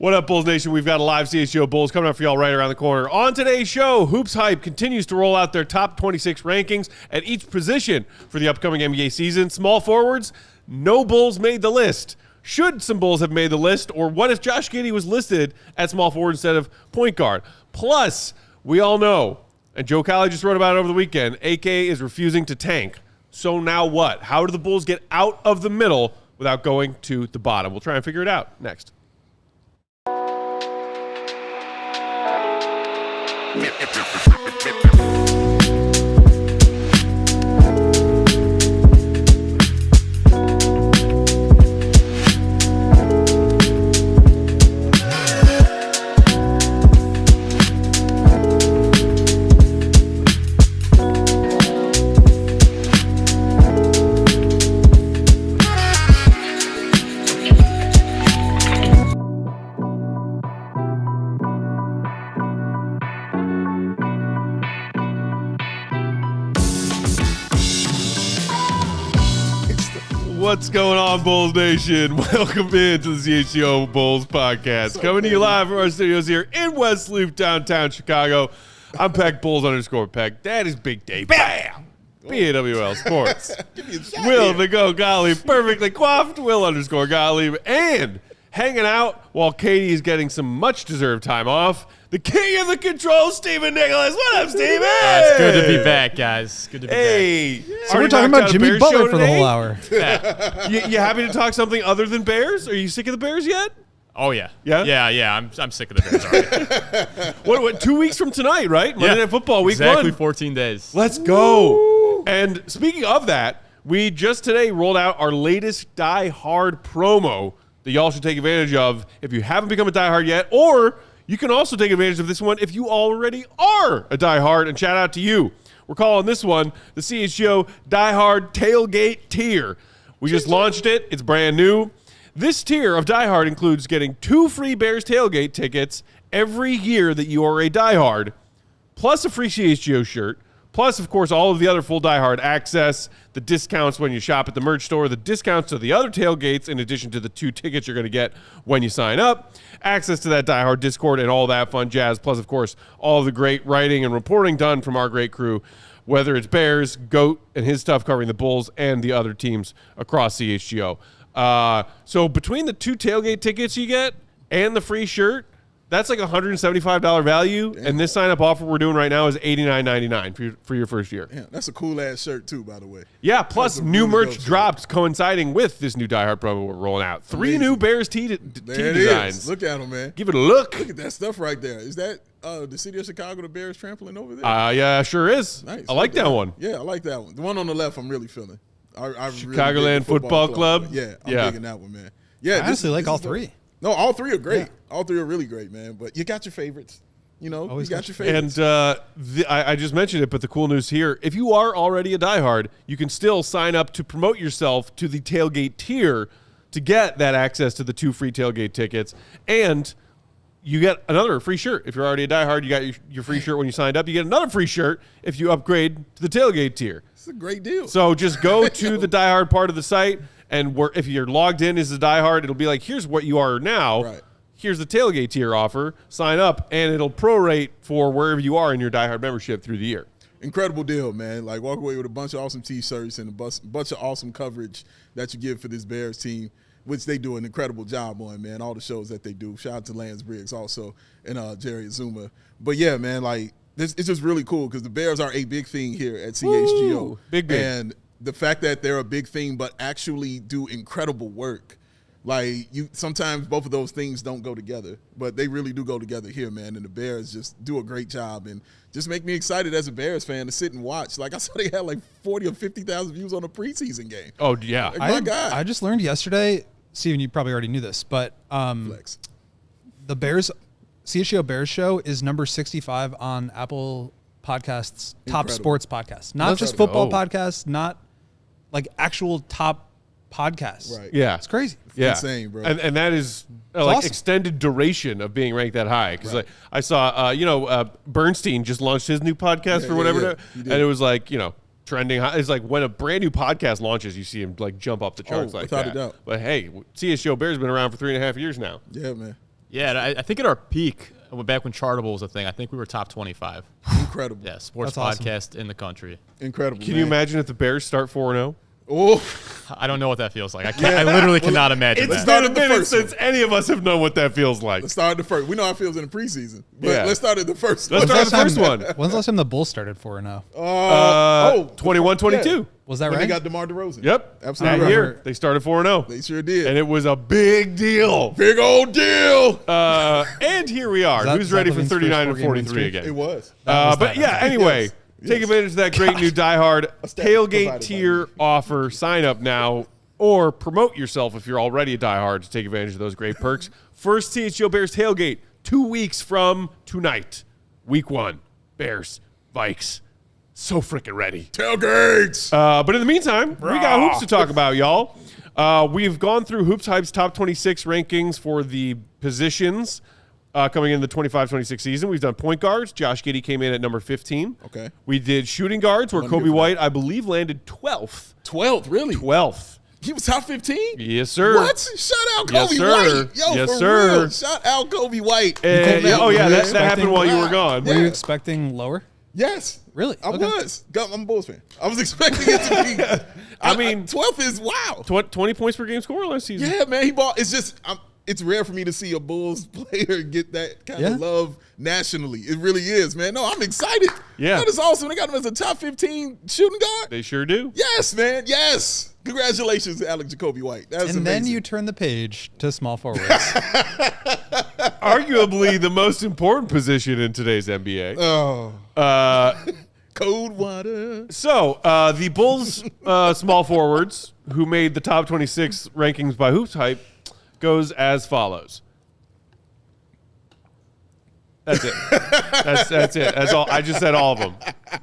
What up, Bulls Nation? We've got a live CHGO Bulls coming up for y'all right around the corner. On today's show, HoopsHype continues to roll out their top 26 rankings at each position for the upcoming NBA season. Small forwards, no Bulls made the list. Should some Bulls have made the list, or what if Josh Giddey was listed at small forward instead of point guard? Plus, we all know, and Joe Cowley just wrote about it over the weekend, AK is refusing to tank. So now what? How do the Bulls get out of the middle without going to the bottom? We'll try and figure it out next. What's going on, Bulls Nation? Welcome in to the CHGO Bulls podcast. Coming to you live from our studios here in West Loop, downtown Chicago. I'm Peck, Bulls _Peck. That is Big Dave. Bam! BAWL Sports. Will the Go Gottlieb, perfectly coiffed. Will _Gottlieb. And hanging out while Katie is getting some much-deserved time off, the king of the controls, Stephen Nicholas. What up, Steven? It's good to be back, guys. Good to be back. Yeah. So we're talking about Jimmy Butler for the whole hour. Yeah. you happy to talk something other than Bears? Are you sick of the Bears yet? Oh, yeah. Yeah? Yeah. I'm sick of the Bears already. What, 2 weeks from tonight, right? Monday Night Football, week exactly 1. 14 days. Let's go. Woo. And speaking of that, we just today rolled out our latest Die Hard promo that y'all should take advantage of if you haven't become a Die Hard yet, or you can also take advantage of this one if you already are a Die Hard, and shout out to you. We're calling this one the CHGO Die Hard Tailgate Tier. We just launched it. It's brand new. This tier of Die Hard includes getting 2 free Bears tailgate tickets every year that you are a Die Hard, plus a free CHGO shirt, plus, of course, all of the other full Die Hard access, the discounts when you shop at the merch store, the discounts to the other tailgates, in addition to the 2 tickets you're going to get when you sign up, access to that Die Hard Discord and all that fun jazz, plus, of course, all of the great writing and reporting done from our great crew, whether it's Bears, Goat, and his stuff covering the Bulls and the other teams across CHGO. So between the 2 tailgate tickets you get and the free shirt, that's like $175 value, and this sign-up offer we're doing right now is $89.99 for your first year. Yeah, that's a cool-ass shirt, too, by the way. Yeah, plus new merch dropped coinciding with this new Die Hard promo we're rolling out. 3 new Bears tee designs. Is. Look at them, man. Give it a look. Look at that stuff right there. Is that the city of Chicago, the Bears trampling over there? Yeah, sure is. Nice. I like that one. Yeah, I like that one. The one on the left I'm really feeling. Chicagoland really Football Club. Yeah, I'm digging that one, man. Yeah, I honestly like all 3. No, all 3 are great. Yeah. All 3 are really great, man. But you got your favorites. You know, always you got your favorites. And I just mentioned it, but the cool news here, if you are already a diehard, you can still sign up to promote yourself to the tailgate tier to get that access to the 2 free tailgate tickets. And you get another free shirt. If you're already a diehard, you got your free shirt when you signed up. You get another free shirt if you upgrade to the tailgate tier. It's a great deal. So just go to the diehard part of the site, and if you're logged in as a diehard, it'll be like, here's what you are now. Right. Here's the tailgate tier offer. Sign up, and it'll prorate for wherever you are in your diehard membership through the year. Incredible deal, man. Like, walk away with a bunch of awesome T-shirts and a bunch of awesome coverage that you give for this Bears team, which they do an incredible job on, man, all the shows that they do. Shout out to Lance Briggs also and Jerry Azuma. But, yeah, man, like, it's just really cool because the Bears are a big thing here at CHGO. Woo! Big. And the fact that they're a big thing but actually do incredible work, like, sometimes both of those things don't go together, but they really do go together here, man. And the Bears just do a great job and just make me excited as a Bears fan to sit and watch. Like, I saw they had like 40 or 50,000 views on a preseason game. Oh, yeah. Like, my God. I just learned yesterday, Steven, you probably already knew this, but Flex. The Bears, CHGO Bears show is number 65 on Apple Podcasts, top sports podcasts. Not just football podcasts, not like actual top podcasts. Right. Yeah. It's crazy. Yeah. Insane, bro. And that is like awesome. Extended duration of being ranked that high. Because like I saw, Bernstein just launched his new podcast or whatever. And it was like, trending high. It's like when a brand new podcast launches, you see him like jump up the charts like without that. a doubt. But hey, CSGO Bears been around for 3.5 years now. Yeah, man. Yeah, I think at our peak, back when Chartable was a thing, I think we were top 25. Incredible. Yeah, sports That's awesome. podcast in the country. Incredible. Can you imagine if the Bears start 4-0? Oh, I don't know what that feels like. I can't. I literally cannot imagine It's that. been a minute since any of us have known what that feels like. let's start at the first. We know how it feels in the preseason. But Yeah. let's start at the first. Let's start with the first one. When's the last time the Bulls started 4-0? 21-22. Yeah. Was that When right? they got DeMar DeRozan. Yep. Absolutely That right. year, they started 4-0. They sure did. And it was a big deal. Big old deal. And here we are. Is that Who's Zach ready for Levine's 39 and first 4-game win 43 streak? again? It was. But yeah, anyway, Yes. take advantage of that great new diehard stat tailgate provided by tier me. offer. Sign up now or promote yourself if you're already a diehard to take advantage of those great perks. First CHGO Bears tailgate 2 weeks from tonight. Week 1. Bears, Vikes. So freaking ready. Tailgates. But in the meantime, we got hoops to talk about, y'all. We've gone through HoopsHype's top 26 rankings for the positions coming in the 25-26 season. We've done point guards. Josh Giddey came in at number 15. Okay. We did shooting guards, where One Kobe different. White, I believe, landed 12th. 12th, really? 12th. He was top 15? Yes, sir. What? Shout out Kobe Yes, sir. White. Yo, Yes, for sure. real. Shout out Kobe White. And, Come out, oh, yeah, man. that happened while you were gone. Were you expecting lower? Yes. Really? I Okay. was. I'm a Bulls fan. I was expecting it to be. I mean, 12th is wow. 20 points per game score last season. Yeah, man. He bought. It's just, it's rare for me to see a Bulls player get that kind Yeah. of love nationally. It really is, man. No, I'm excited. Yeah. That is awesome. They got him as a top 15 shooting guard. They sure do. Yes, man. Yes. Congratulations to Alex Jacoby White. That's And amazing. then you turn the page to small forwards. Arguably the most important position in today's NBA. Oh. Cold water. So, the Bulls small forwards who made the top 26 rankings by HoopsHype goes as follows. That's it. That's it. That's all. I just said all of them.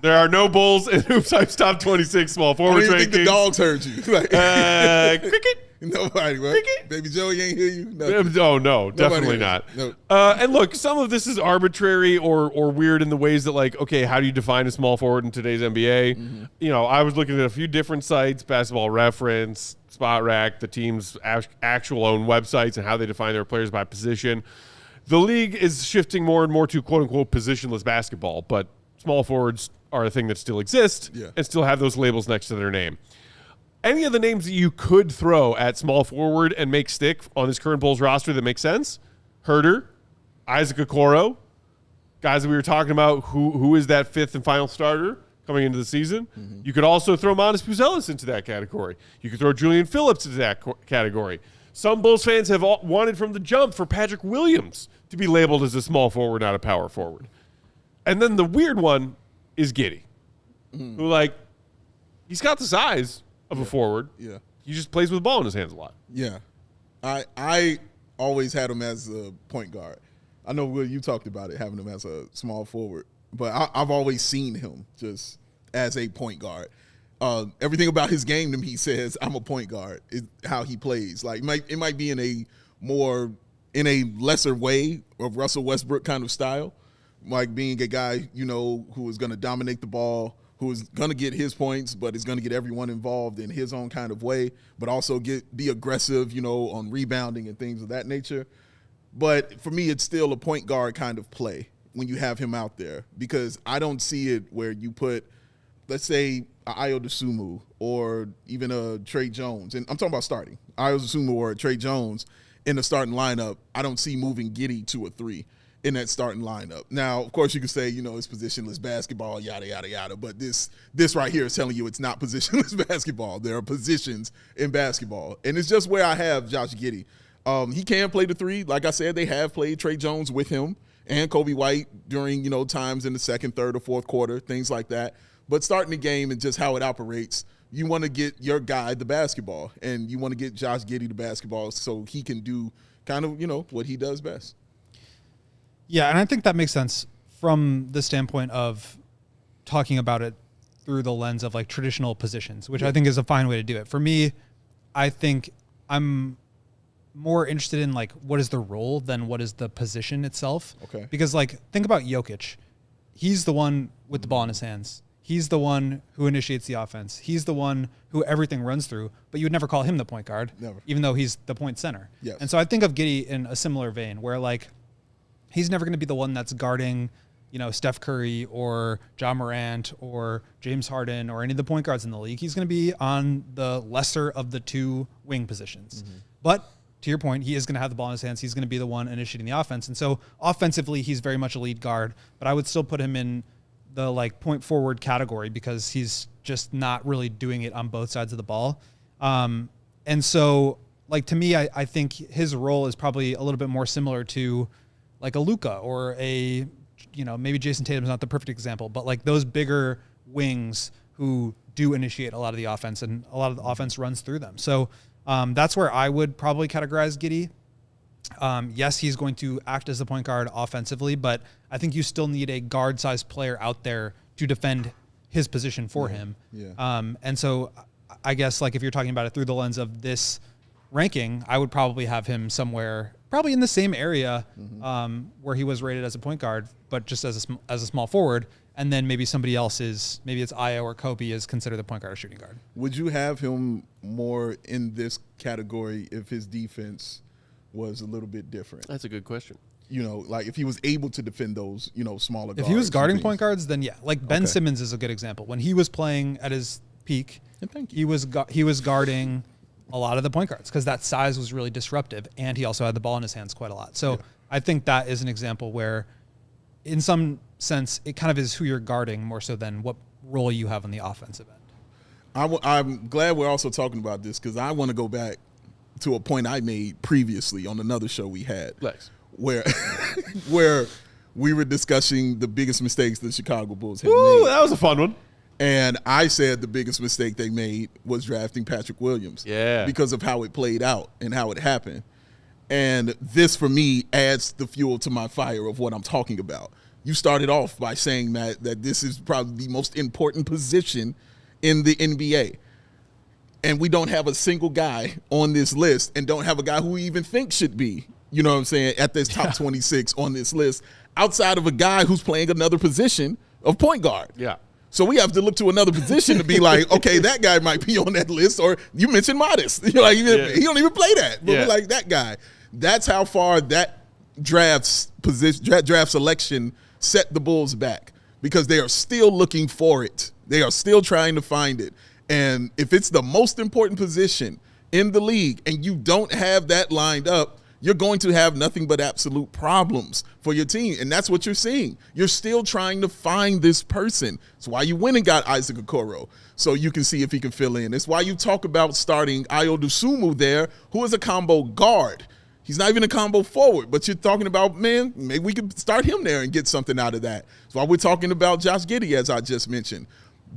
There are no Bulls in HoopsHype's top 26 small I forwards didn't think the rankings. dogs heard you. Like, Cricket. nobody, right? Cricket. Baby Joey ain't hear you. Nothing. Oh, no, definitely heard not. you. No. And look, some of this is arbitrary or weird in the ways that, like, okay, how do you define a small forward in today's NBA? Mm-hmm. You know, I was looking at a few different sites, Basketball Reference, Spot Rack, the team's actual own websites and how they define their players by position. The league is shifting more and more to quote-unquote positionless basketball, but small forwards are a thing that still exists and still have those labels next to their name. Any of the names that you could throw at small forward and make stick on this current Bulls roster that makes sense? Herter, Isaac Okoro, guys that we were talking about, who is that fifth and final starter coming into the season? Mm-hmm. You could also throw Montes Puzelis into that category. You could throw Julian Phillips into that category. Some Bulls fans have wanted from the jump for Patrick Williams to be labeled as a small forward, not a power forward. And then the weird one is Giddey, who, like, he's got the size of a forward. Yeah. He just plays with the ball in his hands a lot. Yeah. I always had him as a point guard. I know, Will, you talked about it, having him as a small forward, but I've always seen him just as a point guard. Everything about his game to me says I'm a point guard, is how he plays. Like, it might be in a lesser way of Russell Westbrook kind of style, like being a guy, you know, who is going to dominate the ball, who is going to get his points, but is going to get everyone involved in his own kind of way, but also be aggressive, you know, on rebounding and things of that nature. But for me, it's still a point guard kind of play when you have him out there, because I don't see it where you put, let's say, Ayo Dosunmu or even a Trey Jones, and I'm talking about starting, Ayo Dosunmu or a Trey Jones in the starting lineup. I don't see moving Giddey to a 3 in that starting lineup. Now, of course, you can say, you know, it's positionless basketball, yada, yada, yada, but this right here is telling you it's not positionless basketball. There are positions in basketball, and it's just where I have Josh Giddey. He can play the 3. Like I said, they have played Trey Jones with him and Kobe White during, you know, times in the second, third, or fourth quarter, things like that. But starting the game and just how it operates, you want to get your guy the basketball, and you want to get Josh Giddey the basketball so he can do kind of, you know, what he does best. Yeah, and I think that makes sense from the standpoint of talking about it through the lens of, like, traditional positions, which I think is a fine way to do it. For me, I think I'm more interested in, like, what is the role than what is the position itself. Okay. Because, like, think about Jokic. He's the one with the ball in his hands. he's the one who initiates the offense. He's the one who everything runs through, but you would never call him the point guard, even though he's the point center. Yes. And so I think of Giddey in a similar vein where like he's never going to be the one that's guarding, Steph Curry or Ja Morant or James Harden or any of the point guards in the league. He's going to be on the lesser of the two wing positions. Mm-hmm. But to your point, he is going to have the ball in his hands. He's going to be the one initiating the offense. And so offensively, he's very much a lead guard, but I would still put him in the like point forward category because he's just not really doing it on both sides of the ball. And so like to me, I think his role is probably a little bit more similar to like a Luka or a, maybe Jason Tatum's not the perfect example, but like those bigger wings who do initiate a lot of the offense and a lot of the offense runs through them. So that's where I would probably categorize Giddey. Yes, he's going to act as the point guard offensively, but I think you still need a guard-sized player out there to defend his position for him. Yeah. And so I guess like if you're talking about it through the lens of this ranking, I would probably have him somewhere probably in the same area where he was rated as a point guard, but just as a small forward. And then maybe somebody else is, maybe it's Io or Kobe is considered the point guard or shooting guard. Would you have him more in this category if his defense was a little bit different? That's a good question. Like if he was able to defend those, smaller guards. If he was guarding point guards, then yeah. Like Ben Simmons is a good example. When he was playing at his peak, he was guarding a lot of the point guards because that size was really disruptive, and he also had the ball in his hands quite a lot. So I think that is an example where, in some sense, it kind of is who you're guarding more so than what role you have on the offensive end. I'm glad we're also talking about this because I want to go back to a point I made previously on another show we had, where we were discussing the biggest mistakes the Chicago Bulls had made. That was a fun one. And I said the biggest mistake they made was drafting Patrick Williams. Yeah. Because of how it played out and how it happened. And this, for me, adds the fuel to my fire of what I'm talking about. You started off by saying that this is probably the most important position in the NBA. And we don't have a single guy on this list and don't have a guy who we even think should be, at this top 26 on this list, outside of a guy who's playing another position of point guard. Yeah. So we have to look to another position to be like, okay, that guy might be on that list. Or you mentioned Modest. He don't even play that. But we're like, that guy. That's how far that draft selection set the Bulls back because they are still looking for it. They are still trying to find it. And if it's the most important position in the league and you don't have that lined up, you're going to have nothing but absolute problems for your team. And that's what you're seeing. You're still trying to find this person. That's why you went and got Isaac Okoro, so you can see if he can fill in. It's why you talk about starting Ayo Dosunmu there, who is a combo guard. He's not even a combo forward, but you're talking about, man, maybe we could start him there and get something out of that. That's why we're talking about Josh Giddey, as I just mentioned.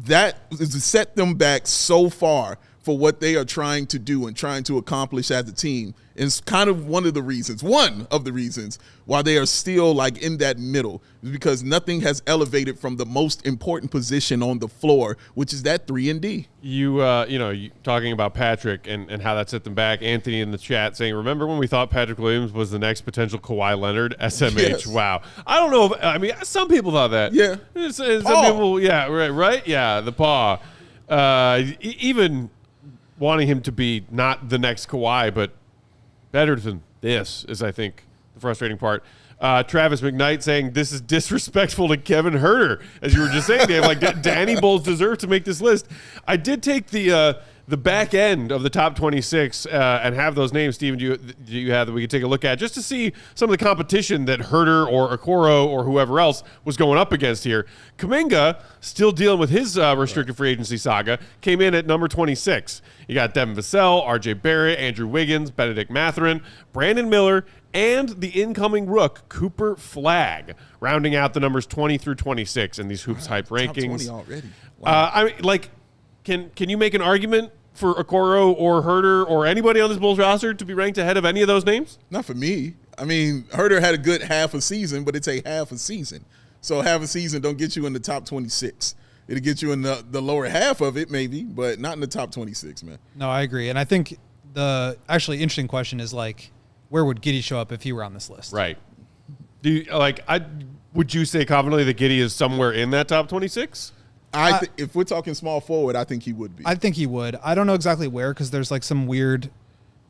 That is to set them back so far for what they are trying to do and trying to accomplish as a team. And it's kind of one of the reasons why they are still like in that middle is because nothing has elevated from the most important position on the floor, which is that 3-and-D. You talking about Patrick and how that set them back. Anthony in the chat saying, remember when we thought Patrick Williams was the next potential Kawhi Leonard? SMH. Yes. Wow. I don't know. Some people thought that. Yeah. Some people, yeah, right? Yeah, the paw. Even wanting him to be not the next Kawhi, but better than this is, I think, the frustrating part. Travis McKnight saying this is disrespectful to Kevin Huerter, as you were just saying, Dave. Like Danny Bulls deserve to make this list. I did take the back end of the top 26 and have those names. Steven, do you have that we could take a look at just to see some of the competition that Huerter or Okoro or whoever else was going up against here. Kuminga, still dealing with his restricted free agency saga, came in at number 26. You got Devin Vassell, RJ Barrett, Andrew Wiggins, Benedict Mathurin, Brandon Miller, and the incoming rook, Cooper Flagg, rounding out the numbers 20 through 26 in these HoopsHype rankings. Top 20 already. Wow. Can you make an argument for Okoro or Huerter or anybody on this Bulls roster to be ranked ahead of any of those names? Not for me. I mean, Huerter had a good half a season, but it's a half a season. So half a season don't get you in the top 26. It'll get you in the lower half of it maybe, but not in the top 26, man. No, I agree. And I think the actually interesting question is like, where would Giddey show up if he were on this list? Right. Would you say confidently that Giddey is somewhere in that top 26? If we're talking small forward, I think he would be. I think he would. I don't know exactly where because there's like some weird.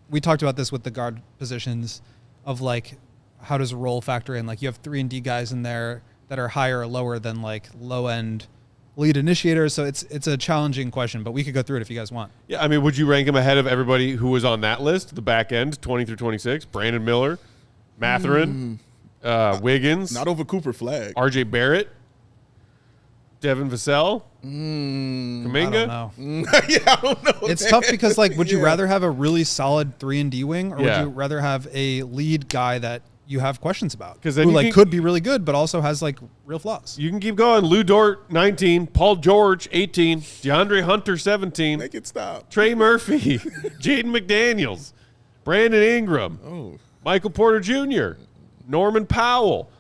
We talked about this with the guard positions of like how does role factor in? Like you have 3 and D guys in there that are higher or lower than like low end lead initiators. So it's a challenging question, but we could go through it if you guys want. Yeah, I mean, would you rank him ahead of everybody who was on that list? The back end, 20 through 26. Brandon Miller, Matherin, Wiggins, Not over Cooper Flag. RJ Barrett, Devin Vassell, Kuminga. I don't know. Yeah, I don't know. It's tough because like, would you rather have a really solid 3 and D wing, or would Yeah. you rather have a lead guy that you have questions about? 'Cause then who you like can- could be really good, but also has like real flaws. You can keep going. Lou Dort, 19. Paul George, 18. DeAndre Hunter, 17. Make it stop. Trey Murphy, Jaden McDaniels, Brandon Ingram, Oh, Michael Porter Jr., Norman Powell,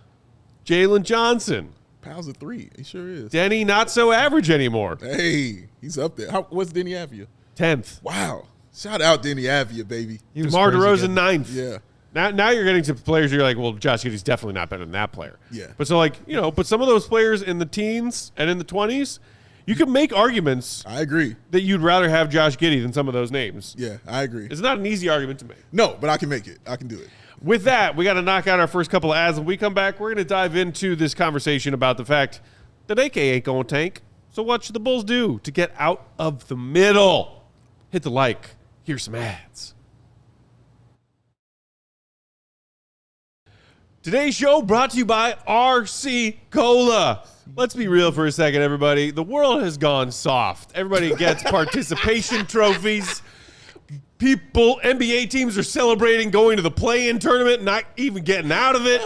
Jalen Johnson, Powell's a 3. He sure is. Denny not so average anymore, Hey, he's up there. What's Denny Avia? 10th. Wow. Shout out Denny Avia, baby. He was DeMar crazy DeRozan, good. 9th. Yeah. Now you're getting to players you're like, well, Josh Giddey's definitely not better than that player. Yeah. But so like, but some of those players in the teens and in the 20s, you can make arguments I agree. that you'd rather have Josh Giddey than some of those names. Yeah, I agree. It's not an easy argument to make. No, but I can make it. I can do it. With that, we got to knock out our first couple of ads. When we come back, we're going to dive into this conversation about the fact that AK ain't going to tank. So what should the Bulls do to get out of the middle? Hit the like. Here's some ads. Today's show brought to you by RC Cola. Let's be real for a second, everybody. The world has gone soft. Everybody gets participation trophies. NBA teams are celebrating going to the play-in tournament, not even getting out of it.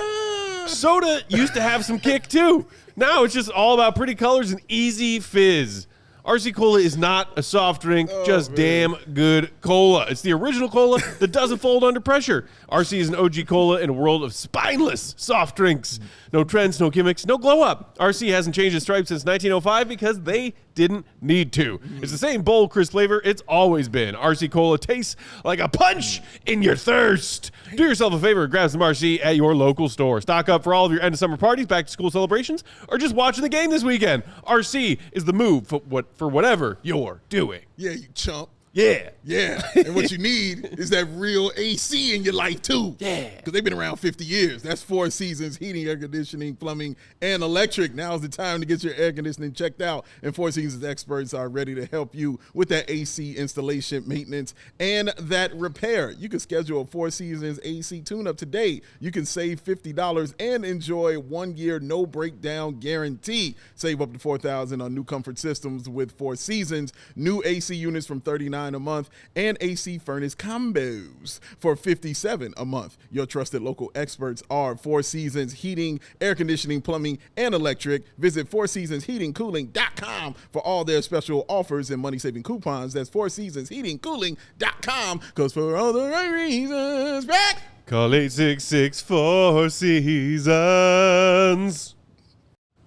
Soda used to have some kick, too. Now it's just all about pretty colors and easy fizz. RC Cola is not a soft drink, just damn good cola. It's the original cola that doesn't fold under pressure. RC is an OG cola in a world of spineless soft drinks. No trends, no gimmicks, no glow up. RC hasn't changed its stripes since 1905 because they didn't need to. It's the same bold, crisp flavor it's always been. RC Cola tastes like a punch in your thirst. Do yourself a favor and grab some RC at your local store. Stock up for all of your end of summer parties, back to school celebrations, or just watching the game this weekend. RC is the move for whatever you're doing. Yeah, you chump. Yeah. Yeah. And what you need is that real AC in your life, too. Yeah. Because they've been around 50 years. That's 4 seasons, heating, air conditioning, plumbing, and electric. Now's the time to get your air conditioning checked out. And 4 Seasons experts are ready to help you with that AC installation, maintenance, and that repair. You can schedule a 4 Seasons AC tune-up today. You can save $50 and enjoy 1 year no breakdown guarantee. Save up to $4,000 on new comfort systems with 4 Seasons. New AC units from $39 a month and AC furnace combos for $57 a month. Your trusted local experts are 4 Seasons Heating, Air Conditioning, Plumbing, and Electric. Visit 4seasonsheatingcooling.com for all their special offers and money-saving coupons. That's 4seasonsheatingcooling.com, because for all the right reasons, right? Call 866-4 Seasons.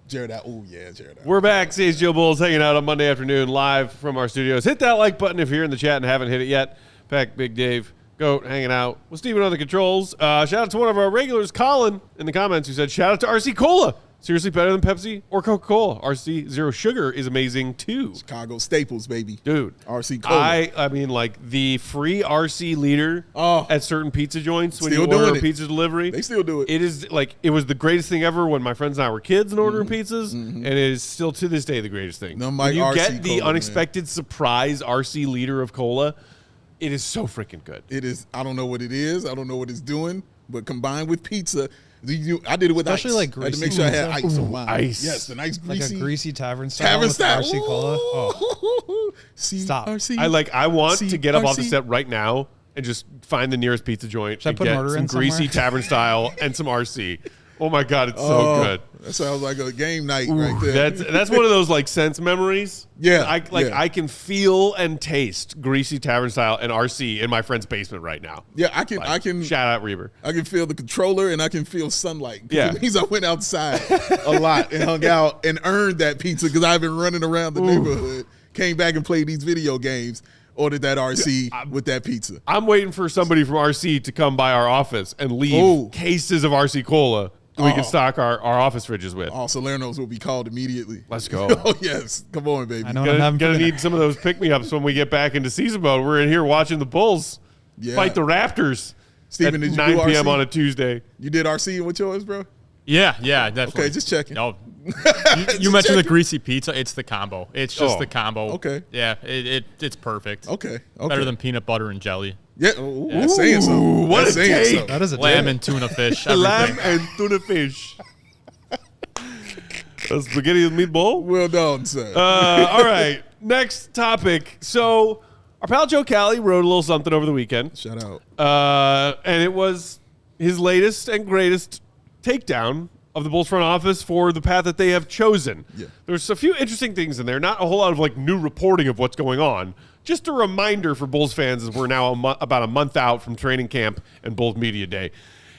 Jared out. Oh, yeah, Jared out. We're back. CHGO Bulls hanging out on Monday afternoon live from our studios. Hit that like button if you're in the chat and haven't hit it yet. Peck, Big Dave, Goat hanging out with Steven on the controls. Shout out to one of our regulars, Colin, in the comments, who said, shout out to RC Cola. Seriously better than Pepsi or Coca-Cola. RC Zero Sugar is amazing, too. Chicago staples, baby. Dude. RC Cola. I mean, like, the free RC liter at certain pizza joints when Still you order doing a it. pizza delivery. They still do it. It is, like, it was the greatest thing ever when my friends and I were kids and ordering pizzas, and it is still to this day the greatest thing. Nothing When like you RC get the Cola, unexpected surprise RC liter of cola, it is so freaking good. It is. I don't know what it is. I don't know what it's doing, but combined with pizza, I did it with Especially ice. like I had to greasy make sure I had pizza. ice on mine. Ice. Yes, the nice Like greasy. a greasy tavern style. Tavern with style. RC Cola. Oh. Stop. CRC. I want to get up off the RC. set right now and just find the nearest pizza joint Should I and put get murder some in greasy somewhere? tavern style and some RC. Oh my God, it's so good. That sounds like a game night right there. That's one of those like sense memories. Yeah, I can feel and taste greasy tavern style and RC in my friend's basement right now. Yeah, I can Shout out Reber. I can feel the controller and I can feel sunlight. Yeah. It means I went outside a lot and hung out and earned that pizza because I've been running around the neighborhood. Came back and played these video games. Ordered that RC with that pizza. I'm waiting for somebody from RC to come by our office and leave cases of RC Cola we can stock our office fridges with. Oh, Salerno's will be called immediately. Let's go. Oh, yes. Come on, baby. I know what I'm having for Gonna dinner. need some of those pick-me-ups when we get back into season mode. We're in here watching the Bulls fight the Raptors Steven, at did you 9 do p.m. RC? on a Tuesday. You did RC with yours, bro? Yeah, definitely. Okay, just checking. No, you Just mentioned the checking. greasy pizza. It's the combo. It's just the combo. Okay. Yeah, it's perfect. Okay. Better than peanut butter and jelly. Yeah, that's saying something. what That's a saying take. something. That is a Lamb take. and tuna fish. Lamb Everything. and tuna fish. A spaghetti and meatball? Well done, sir. All right, next topic. So our pal Joe Cowley wrote a little something over the weekend. Shout out. And it was his latest and greatest takedown of the Bulls front office for the path that they have chosen. Yeah. There's a few interesting things in there, not a whole lot of like new reporting of what's going on. Just a reminder for Bulls fans as we're now about a month out from training camp and Bulls Media Day.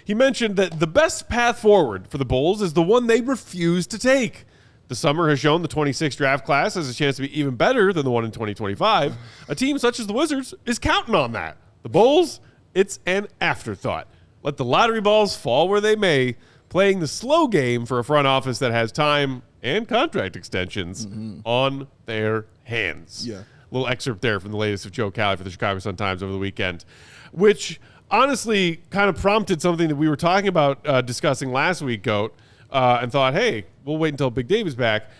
He mentioned that the best path forward for the Bulls is the one they refuse to take. The summer has shown the 26 draft class has a chance to be even better than the one in 2025. A team such as the Wizards is counting on that. The Bulls, it's an afterthought. Let the lottery balls fall where they may, playing the slow game for a front office that has time and contract extensions on their hands. Yeah. Little excerpt there from the latest of Joe Cowley for the Chicago Sun-Times over the weekend, which honestly kind of prompted something that we were talking about discussing last week, Goat, and thought, hey, we'll wait until Big Dave is back.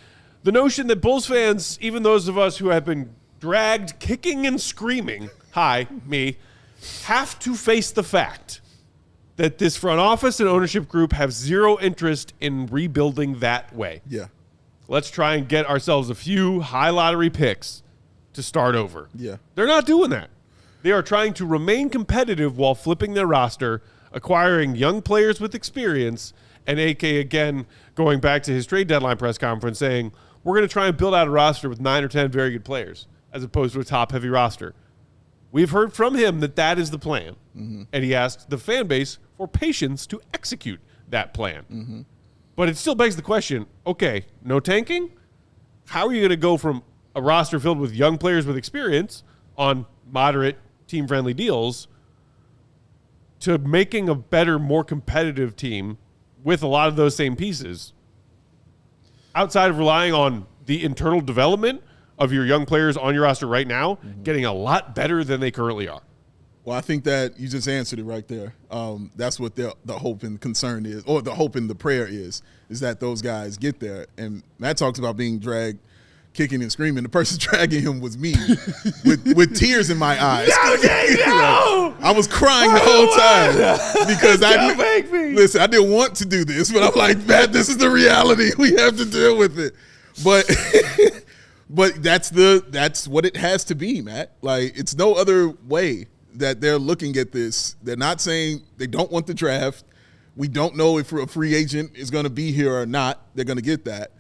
The notion that Bulls fans, even those of us who have been dragged kicking and screaming, me, have to face the fact that this front office and ownership group have zero interest in rebuilding that way. Yeah. Let's try and get ourselves a few high lottery picks to start over. Yeah. They're not doing that. They are trying to remain competitive while flipping their roster, acquiring young players with experience, and AK again going back to his trade deadline press conference saying, we're going to try and build out a roster with 9 or 10 very good players as opposed to a top-heavy roster. We've heard from him that that is the plan, and he asked the fan base for patience to execute that plan. But it still begs the question, okay, no tanking? How are you going to go from a roster filled with young players with experience on moderate team-friendly deals to making a better, more competitive team with a lot of those same pieces outside of relying on the internal development of your young players on your roster right now, getting a lot better than they currently are? Well, I think that you just answered it right there. That's what the hope and concern is, or the hope and the prayer is that those guys get there. And Matt talks about being dragged, kicking and screaming. The person dragging him was me with tears in my eyes. No! I was crying the whole time because I didn't want to do this, but I'm like, Matt, this is the reality. We have to deal with it. But that's what it has to be, Matt. Like, it's no other way that they're looking at this. They're not saying they don't want the draft. We don't know if a free agent is going to be here or not. They're going to get that.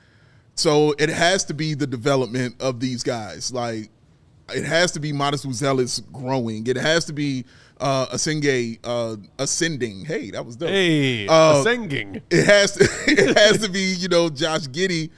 So it has to be the development of these guys. Like, it has to be Modest Uzelis growing. It has to be Asenge ascending. Hey, that was dope. Hey, ascending. It has to be, Josh Giddey,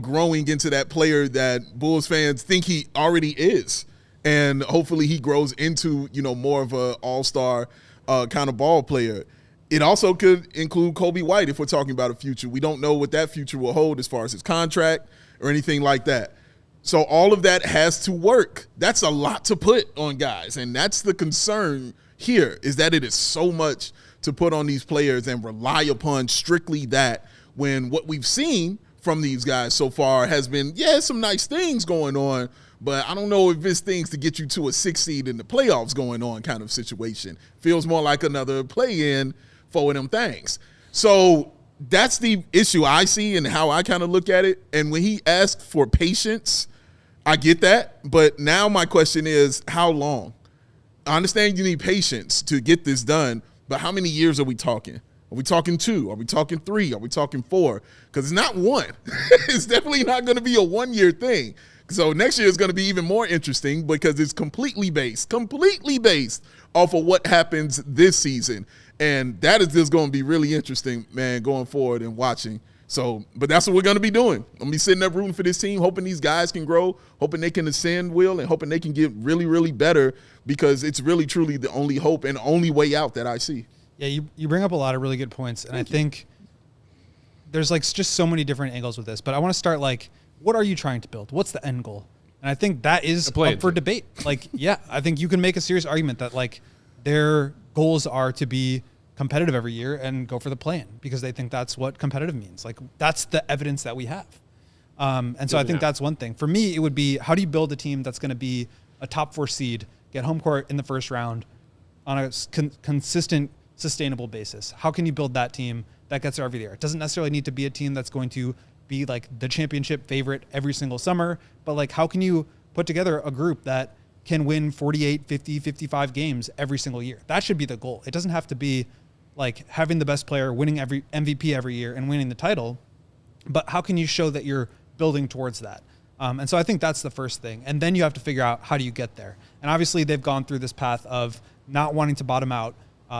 growing into that player that Bulls fans think he already is. And hopefully he grows into, more of a all-star kind of ball player. It also could include Kobe White if we're talking about a future. We don't know what that future will hold as far as his contract or anything like that. So all of that has to work. That's a lot to put on guys. And that's the concern here, is that it is so much to put on these players and rely upon strictly that, when what we've seen from these guys so far has been, some nice things going on, but I don't know if it's things to get you to a 6 seed in the playoffs going on kind of situation. Feels more like another play-in for them things. So that's the issue I see and how I kind of look at it. And when he asked for patience, I get that. But now my question is, how long? I understand you need patience to get this done, but how many years are we talking? Are we talking 2? Are we talking 3? Are we talking 4? Because it's not 1. It's definitely not going to be a 1-year thing. So next year is going to be even more interesting because it's completely based off of what happens this season. And that is just going to be really interesting, man, going forward and watching. So, but that's what we're going to be doing. I'm going to be sitting there rooting for this team, hoping these guys can grow, hoping they can ascend, Will, and hoping they can get really, really better, because it's really, truly the only hope and only way out that I see. Yeah, you bring up a lot of really good points. And I think there's like just so many different angles with this, but I want to start like, what are you trying to build? What's the end goal? And I think that is up for debate. Like, yeah, I think you can make a serious argument that like their goals are to be competitive every year and go for the play-in because they think that's what competitive means. Like that's the evidence that we have. And so I think that's one thing. For me, it would be, how do you build a team that's going to be a top 4 seed, get home court in the first round on a consistent, sustainable basis? How can you build that team that gets there every year? It doesn't necessarily need to be a team that's going to be like the championship favorite every single summer, but like how can you put together a group that can win 48, 50, 55 games every single year? That should be the goal. It doesn't have to be like having the best player, winning every MVP every year and winning the title, but how can you show that you're building towards that? And so I think that's the first thing. And then you have to figure out, how do you get there? And obviously they've gone through this path of not wanting to bottom out,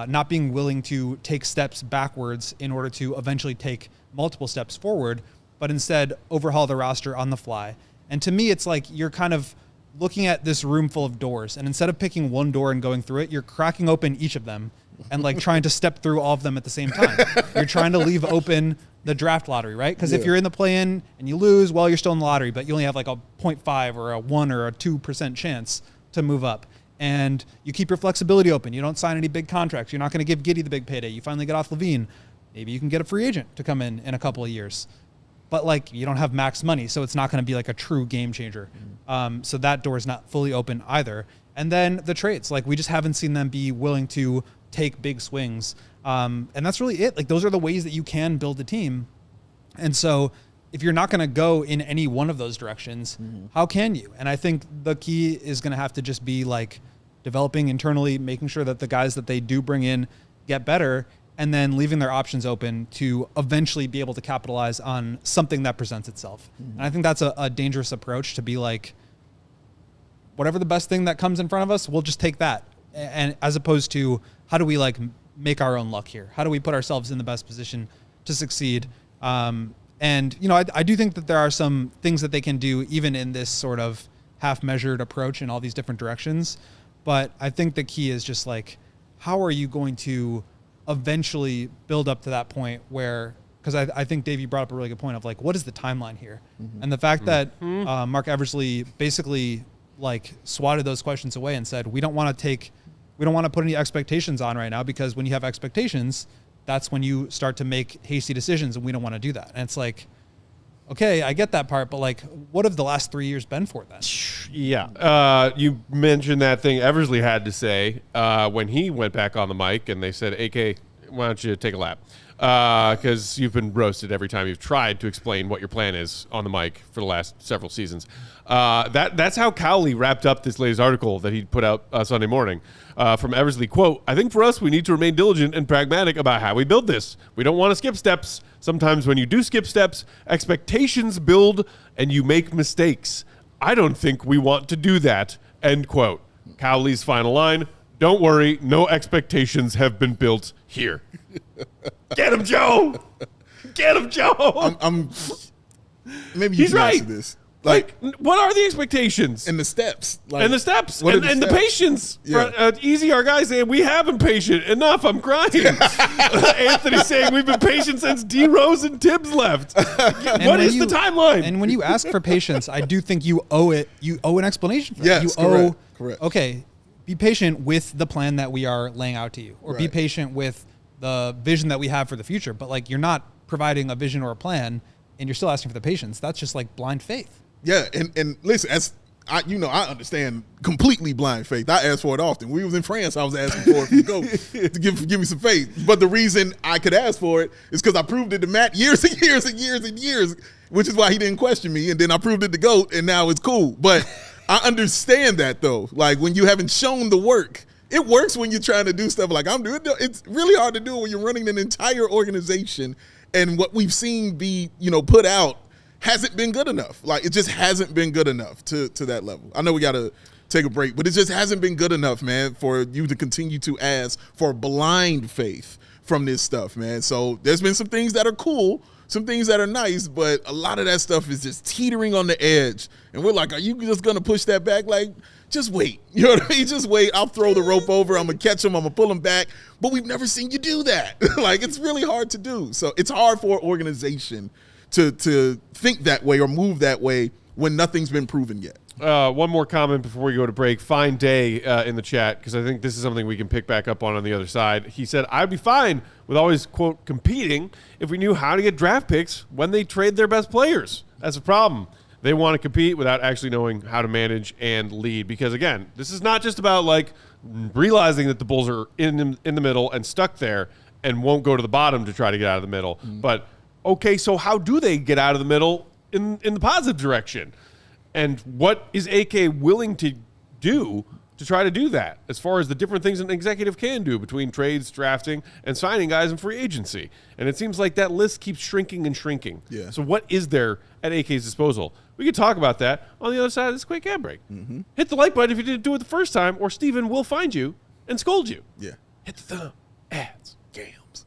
not being willing to take steps backwards in order to eventually take multiple steps forward, but instead overhaul the roster on the fly. And to me, it's like you're kind of looking at this room full of doors, and instead of picking one door and going through it, you're cracking open each of them and like trying to step through all of them at the same time. You're trying to leave open the draft lottery, right? Because if you're in the play-in and you lose, well, you're still in the lottery, but you only have like a 0.5 or a 1 or a 2% chance to move up. And you keep your flexibility open. You don't sign any big contracts. You're not going to give Giddey the big payday. You finally get off Levine. Maybe you can get a free agent to come in a couple of years. But like you don't have max money, so it's not going to be like a true game changer. So that door is not fully open either. And then the trades, like we just haven't seen them be willing to take big swings. And that's really it. Like those are the ways that you can build a team. And so if you're not going to go in any one of those directions, how can you? And I think the key is going to have to just be like developing internally, making sure that the guys that they do bring in get better, and then leaving their options open to eventually be able to capitalize on something that presents itself. And I think that's a dangerous approach, to be like, whatever the best thing that comes in front of us, we'll just take that. And as opposed to, how do we like make our own luck here? How do we put ourselves in the best position to succeed? And, you know, I do think that there are some things that they can do even in this sort of half-measured approach in all these different directions. But I think the key is just like, how are you going to eventually build up to that point where, because I think, Dave, you brought up a really good point of like, what is the timeline here? And the fact that Mark Eversley basically like swatted those questions away and said, we don't want to put any expectations on right now, because when you have expectations, that's when you start to make hasty decisions, and we don't want to do that. And it's like, okay, I get that part, but like, what have the last 3 years been for then? Yeah. You mentioned that thing Eversley had to say when he went back on the mic, and they said, AK, why don't you take a lap? Because you've been roasted every time you've tried to explain what your plan is on the mic for the last several seasons. That's how Cowley wrapped up this latest article that he put out Sunday morning. From Eversley, quote, "I think for us, we need to remain diligent and pragmatic about how we build this. We don't want to skip steps. Sometimes when you do skip steps, expectations build and you make mistakes. I don't think we want to do that," end quote. Cowley's final line, "Don't worry, no expectations have been built here." Get him, Joe! Get him, Joe! I'm maybe you He's can right. answer this. Like, what are the expectations? And the steps. Like, And the steps. what are And the steps? patience. Yeah. Easy, our guys saying, we have been patient. Enough, I'm crying. Anthony's saying, we've been patient since D. Rose and Tibbs left. What is the timeline? And when you ask for patience, I do think you owe an explanation for that. Yes, You correct. Okay, be patient with the plan that we are laying out to you, or be Right. patient with the vision that we have for the future. But like, you're not providing a vision or a plan, and you're still asking for the patience. That's just like blind faith. Yeah, and listen, I understand completely blind faith. I ask for it often. We was in France, I was asking for it to go to give me some faith. But the reason I could ask for it is because I proved it to Matt years and years and years and years, which is why he didn't question me. And then I proved it to GOAT, and now it's cool. But I understand that, though. Like, when you haven't shown the work, it works when you're trying to do stuff like I'm doing. It's really hard to do when you're running an entire organization, and what we've seen be, put out hasn't been good enough. Like, it just hasn't been good enough to that level. I know we got to take a break, but it just hasn't been good enough, man, for you to continue to ask for blind faith from this stuff, man. So there's been some things that are cool, some things that are nice, but a lot of that stuff is just teetering on the edge. And we're like, are you just going to push that back? Like, just wait. You know what I mean? Just wait. I'll throw the rope over. I'm going to catch him. I'm going to pull him back. But we've never seen you do that. Like, it's really hard to do. So it's hard for an organization to think that way or move that way when nothing's been proven yet. One more comment before we go to break. Fine Day in the chat, because I think this is something we can pick back up on the other side. He said, I'd be fine with always, quote, competing if we knew how to get draft picks when they trade their best players. That's a problem. They want to compete without actually knowing how to manage and lead. Because, again, this is not just about, like, realizing that the Bulls are in the middle and stuck there and won't go to the bottom to try to get out of the middle. But, okay, so how do they get out of the middle in the positive direction? And what is AK willing to do to try to do that, as far as the different things an executive can do between trades, drafting, and signing guys in free agency? And it seems like that list keeps shrinking and shrinking. Yeah. So what is there at AK's disposal? We could talk about that on the other side of this quick ad break. Hit the like button if you didn't do it the first time, or Steven will find you and scold you. Yeah. Hit the thumb. Ads. Gams.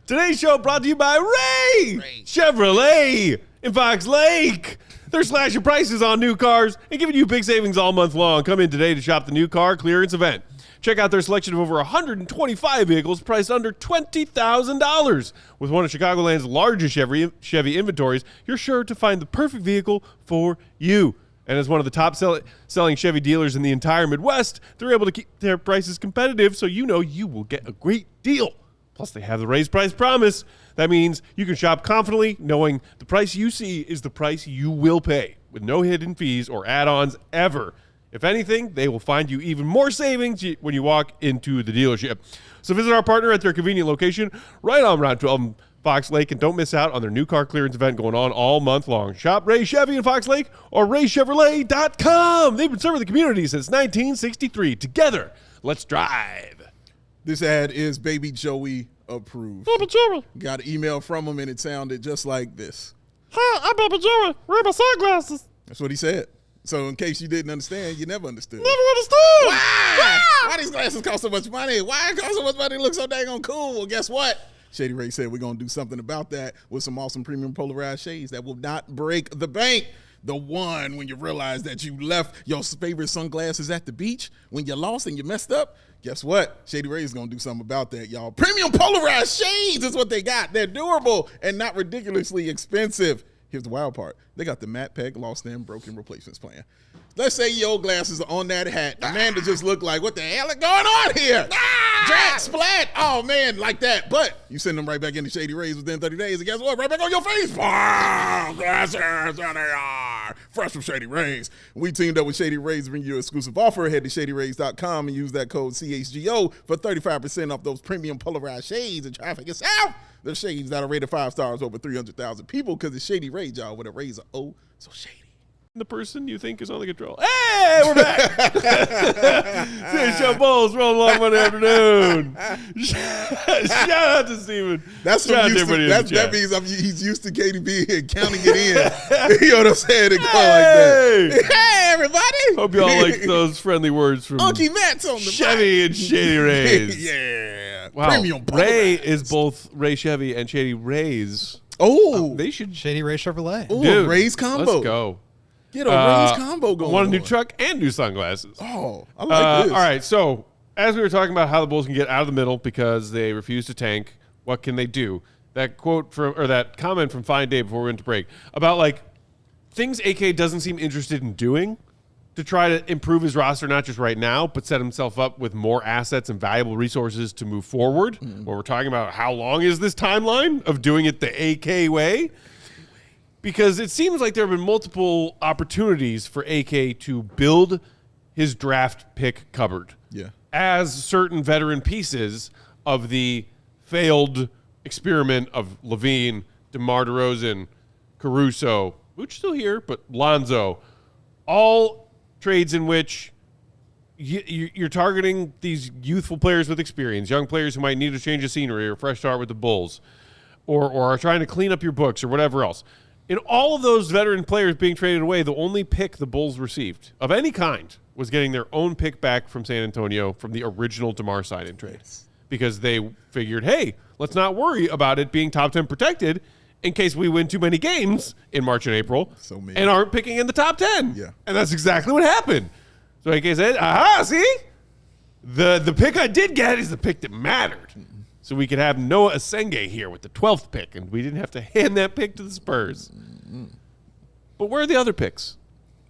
Today's show brought to you by Ray Chevrolet in Fox Lake. They're slashing prices on new cars and giving you big savings all month long. Come in today to shop the new car clearance event. Check out their selection of over 125 vehicles priced under $20,000. With one of Chicagoland's largest Chevy inventories, you're sure to find the perfect vehicle for you. And as one of the top selling Chevy dealers in the entire Midwest, they're able to keep their prices competitive, so you know you will get a great deal. Plus, they have the raised price promise. That means you can shop confidently, knowing the price you see is the price you will pay, with no hidden fees or add-ons ever. If anything, they will find you even more savings when you walk into the dealership. So visit our partner at their convenient location right on Route 12 in Fox Lake, and don't miss out on their new car clearance event going on all month long. Shop Ray Chevy in Fox Lake or RayChevrolet.com. They've been serving the community since 1963. Together, let's drive. This ad is Baby Joey approved. Baby Joey. Got an email from him, and it sounded just like this. Hi, I'm Baby Joey. Wear my sunglasses. That's what he said. So in case you didn't understand, you never understood. Never understood. Why? Why these glasses cost so much money? Why it cost so much money to look so dang on cool? Well, guess what? Shady Ray said we're going to do something about that with some awesome premium polarized shades that will not break the bank. The one when you realize that you left your favorite sunglasses at the beach, when you lost and you messed up. Guess what? Shady Ray is going to do something about that, y'all. Premium polarized shades is what they got. They're durable and not ridiculously expensive. Here's the wild part. They got the matte Peck lost and broken replacements plan. Let's say your glasses are on that hat. The man that just looked like, what the hell is going on here? Jack, splat. Oh, man, like that. But you send them right back into Shady Rays within 30 days, and guess what? Right back on your face. Wow, glasses, there they are. Fresh from Shady Rays. We teamed up with Shady Rays to bring you an exclusive offer. Head to ShadyRays.com and use that code CHGO for 35% off those premium polarized shades and traffic yourself. They're shades that are rated 5 stars over 300,000 people because it's Shady Rays, y'all, with a razor. Oh, so shady. The person you think is on the control. Hey, we're back. CHGO Bulls rolling along Monday afternoon. Shout out to Steven. That's Shout out to used to, everybody that means he's used to KDB and counting it in. You know what I'm saying? And go like that. Hey, everybody. Hope y'all like those friendly words from Unky Matt's on the Chevy and Shady Rays. Yeah. Wow. Premium Ray polarized. is both Ray Chevy and Shady Rays. Oh. They should. Shady Ray Chevrolet. Ooh, Dude, a Rays combo. Let's go. Get a Rays combo going. Want a new on. truck and new sunglasses. Oh, I like this. All right, so as we were talking about how the Bulls can get out of the middle because they refuse to tank, what can they do? That quote from, or that comment from Fine Day before we went to break about like things AK doesn't seem interested in doing to try to improve his roster, not just right now, but set himself up with more assets and valuable resources to move forward. Where we're talking about how long is this timeline of doing it the AK way? Because it seems like there have been multiple opportunities for AK to build his draft pick cupboard. Yeah. As certain veteran pieces of the failed experiment of Levine, DeMar DeRozan, Caruso, which still here, but Lonzo, all trades in which you're targeting these youthful players with experience, young players who might need a change of scenery or a fresh start with the Bulls, or are trying to clean up your books or whatever else. In all of those veteran players being traded away, the only pick the Bulls received of any kind was getting their own pick back from San Antonio from the original DeMar sign-in trade. Because they figured, hey, let's not worry about it being top 10 protected in case we win too many games in March and April So many. and aren't picking in the top 10. Yeah. And that's exactly what happened. So AK said, aha, see? The pick I did get is the pick that mattered. So we could have Noah Asenge here with the 12th pick, and we didn't have to hand that pick to the Spurs. But where are the other picks?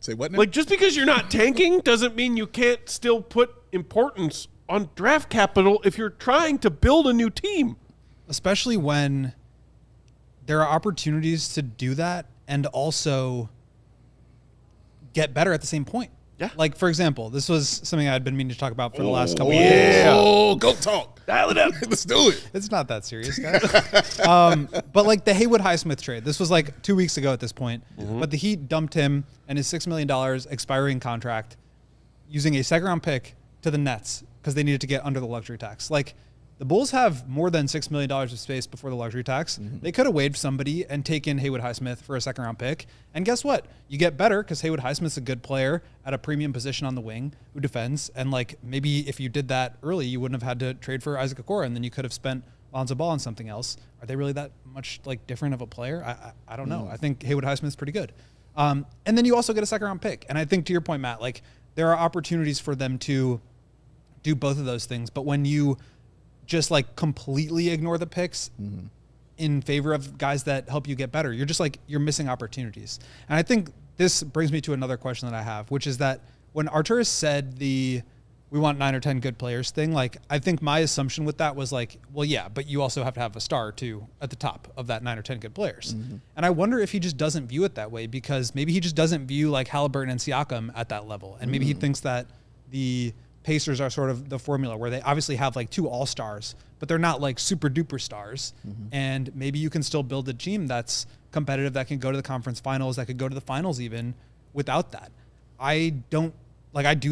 Say what now? Like, just because you're not tanking doesn't mean you can't still put importance on draft capital if you're trying to build a new team. Especially when there are opportunities to do that and also get better at the same point. Yeah. Like, for example, this was something I had been meaning to talk about for the last couple of yeah. years. Oh, go talk. Dial it up. Let's do it. It's not that serious, guys. But like the Haywood Highsmith trade, this was like 2 weeks ago at this point. But the Heat dumped him and his $6 million expiring contract using a second-round pick to the Nets because they needed to get under the luxury tax. Like, the Bulls have more than $6 million of space before the luxury tax. They could have waived somebody and taken Haywood Highsmith for a second-round pick. And guess what? You get better because Haywood Highsmith's a good player at a premium position on the wing who defends. And, like, maybe if you did that early, you wouldn't have had to trade for Isaac Okoro, and then you could have spent Lonzo Ball on something else. Are they really that much, like, different of a player? I don't know. I think Haywood Highsmith's pretty good. And then you also get a second-round pick. And I think, to your point, Matt, like, there are opportunities for them to do both of those things. But when you just like completely ignore the picks in favor of guys that help you get better, you're just like, you're missing opportunities. And I think this brings me to another question that I have, which is that when Arturas said we want 9 or 10 good players thing, like, I think my assumption with that was like, well, yeah, but you also have to have a star too at the top of that 9 or 10 good players. And I wonder if he just doesn't view it that way, because maybe he just doesn't view like Halliburton and Siakam at that level. And maybe he thinks that the Pacers are sort of the formula where they obviously have like 2 all-stars, but they're not like super duper stars. And maybe you can still build a team that's competitive, that can go to the conference finals, that could go to the finals even without that. I do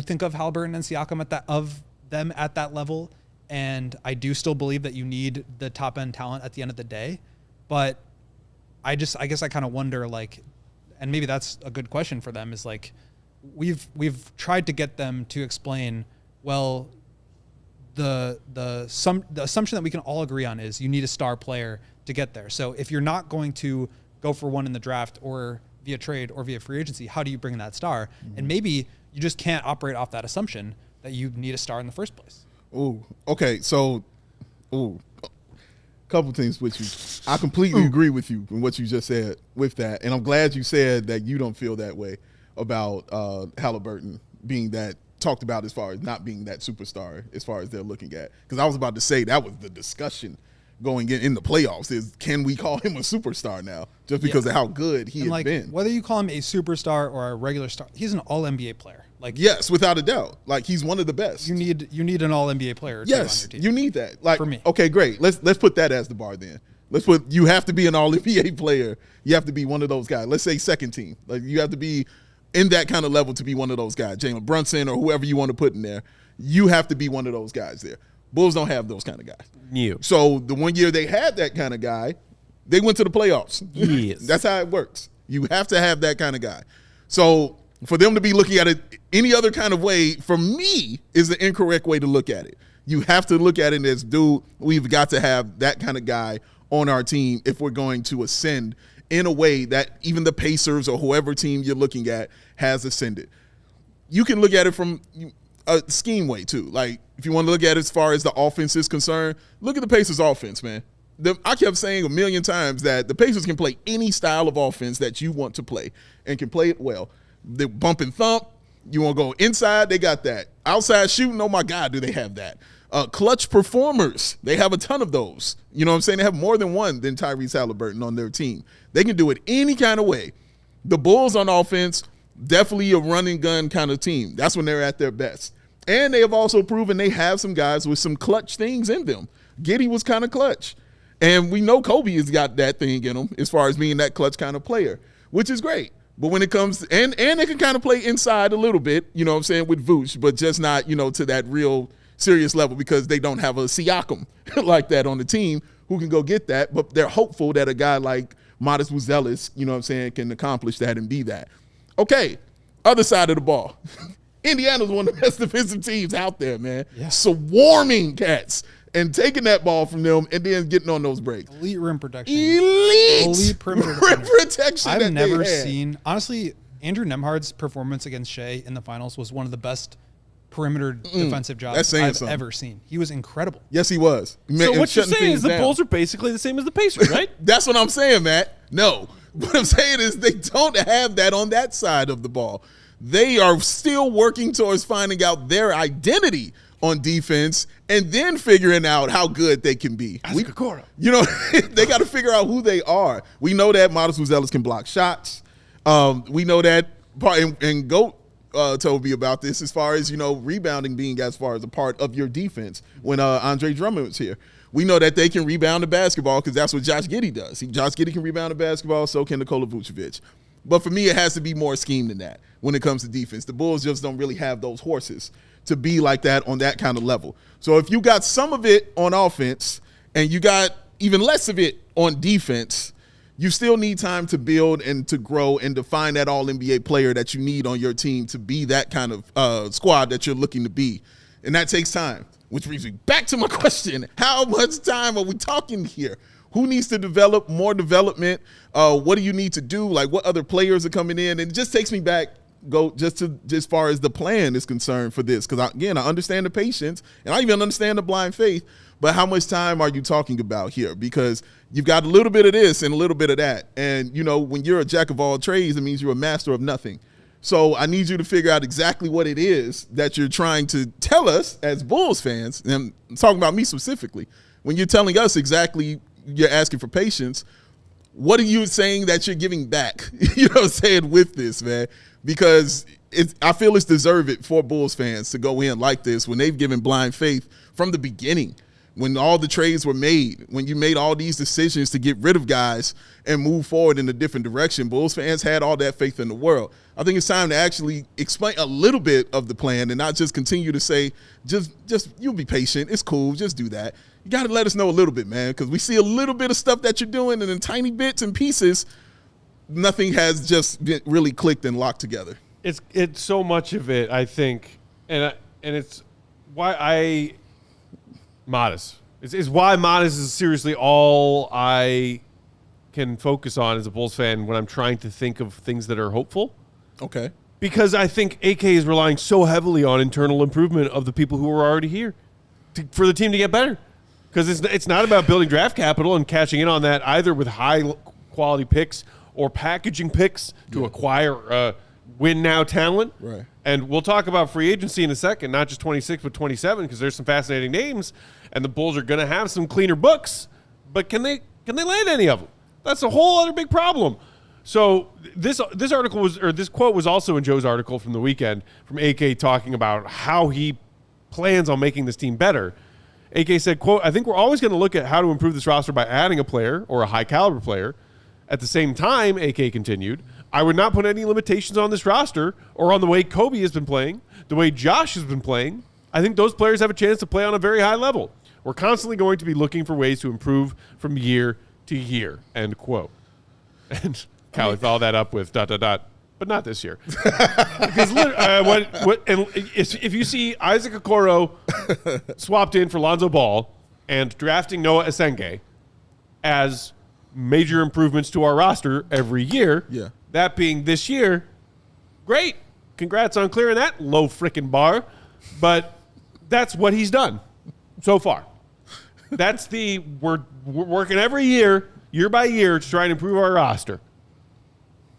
think of Halliburton and Siakam at that level. And I do still believe that you need the top end talent at the end of the day. But I guess I kind of wonder, like, and maybe that's a good question for them, is like, we've tried to get them to explain, well, the assumption that we can all agree on is you need a star player to get there. So if you're not going to go for one in the draft or via trade or via free agency, how do you bring in that star? And maybe you just can't operate off that assumption that you need a star in the first place. Ooh, okay. So, couple things with you. I completely agree with you in what you just said with that. And I'm glad you said that you don't feel that way about Halliburton being that talked about as far as not being that superstar as far as they're looking at. Because I was about to say that was the discussion going in the playoffs, is can we call him a superstar now just because of how good he has been. Whether you call him a superstar or a regular star, he's an all-NBA player. Like, yes, without a doubt. Like, he's one of the best. You need an all-NBA player. Yes, on your team. you need that. Like, for me. Okay, great. Let's put that as the bar then. You have to be an all-NBA player. You have to be one of those guys. Let's say second team. Like, you have to be in that kind of level to be one of those guys. Jalen Brunson or whoever you want to put in there. You have to be one of those guys there. Bulls don't have those kind of guys. So the one year they had that kind of guy, they went to the playoffs. Yes. That's how it works. You have to have that kind of guy. So for them to be looking at it any other kind of way, for me, is the incorrect way to look at it. You have to look at it as, dude, we've got to have that kind of guy on our team if we're going to ascend in a way that even the Pacers or whoever team you're looking at has ascended. You can look at it from a scheme way too. Like, if you want to look at it as far as the offense is concerned, look at the Pacers offense, man. I kept saying a million times that the Pacers can play any style of offense that you want to play and can play it well. They bump and thump. You want to go inside, they got that. Outside shooting, oh my God, do they have that. Clutch performers, they have a ton of those. You know what I'm saying? They have more than one than Tyrese Halliburton on their team. They can do it any kind of way. The Bulls on offense, definitely a running gun kind of team. That's when they're at their best. And they have also proven they have some guys with some clutch things in them. Giddey was kind of clutch. And we know Kobe has got that thing in him as far as being that clutch kind of player, which is great. But when it comes – and they can kind of play inside a little bit, you know what I'm saying, with Vooch, but just not, to that real serious level because they don't have a Siakam like that on the team who can go get that. But they're hopeful that a guy like Modest Buzelis, you know what I'm saying, can accomplish that and be that. Okay, other side of the ball. Indiana's one of the best defensive teams out there, man. Yeah. Swarming cats. and taking that ball from them and then getting on those breaks. Elite rim protection. Elite perimeter rim protection. I've never seen, honestly, Andrew Nembhard's performance against Shea in the finals was one of the best perimeter defensive jobs I've ever seen. He was incredible. Yes, he was. So what you're saying is the Bulls are basically the same as the Pacers, right? That's what I'm saying, Matt. No. What I'm saying is they don't have that on that side of the ball. They are still working towards finding out their identity on defense and then figuring out how good they can be. They got to figure out who they are. We know that Modest Buzelis can block shots. We know that, and Goat told me about this as far as, rebounding being as far as a part of your defense when Andre Drummond was here. We know that they can rebound the basketball because that's what Josh Giddey does. Josh Giddey can rebound the basketball, so can Nikola Vucevic. But for me, it has to be more scheme than that when it comes to defense. The Bulls just don't really have those horses to be like that on that kind of level. So if you got some of it on offense and you got even less of it on defense, you still need time to build and to grow and to find that all-NBA player that you need on your team to be that kind of squad that you're looking to be. And that takes time, which brings me back to my question. How much time are we talking here? Who needs to develop more development? What do you need to do? Like, what other players are coming in? And it just takes me back, just as far as the plan is concerned for this. Because, again, I understand the patience, and I even understand the blind faith. But how much time are you talking about here? Because you've got a little bit of this and a little bit of that. And, when you're a jack of all trades, it means you're a master of nothing. So I need you to figure out exactly what it is that you're trying to tell us as Bulls fans. And I'm talking about me specifically. When you're telling us exactly, you're asking for patience, what are you saying that you're giving back? With this, man? Because I feel it's deserved for Bulls fans to go in like this when they've given blind faith from the beginning. When all the trades were made, when you made all these decisions to get rid of guys and move forward in a different direction, Bulls fans had all that faith in the world. I think it's time to actually explain a little bit of the plan and not just continue to say, just you'll be patient. It's cool. Just do that. You got to let us know a little bit, man, because we see a little bit of stuff that you're doing, and in tiny bits and pieces, nothing has just been really clicked and locked together. It's so much of it, I think, and it's why Modest. It's why Modest is seriously all I can focus on as a Bulls fan when I'm trying to think of things that are hopeful. Okay. Because I think AK is relying so heavily on internal improvement of the people who are already here for the team to get better. Because it's not about building draft capital and cashing in on that either with high-quality picks or packaging picks to acquire win-now talent. Right. And we'll talk about free agency in a second, not just 26 but 27, because there's some fascinating names, and the Bulls are going to have some cleaner books. But can they land any of them? That's a whole other big problem. So this article this quote was also in Joe's article from the weekend from AK talking about how he plans on making this team better. AK said, quote, "I think we're always going to look at how to improve this roster by adding a player or a high-caliber player. At the same time," AK continued, "I would not put any limitations on this roster or on the way Kobe has been playing, the way Josh has been playing. I think those players have a chance to play on a very high level. We're constantly going to be looking for ways to improve from year to year," end quote. And Cowley followed that up with ... but not this year. Because if you see Isaac Okoro swapped in for Lonzo Ball and drafting Noah Esenge as major improvements to our roster every year, that being this year, great. Congrats on clearing that low frickin' bar. But that's what he's done so far. That's we're working every year by year, to try and improve our roster.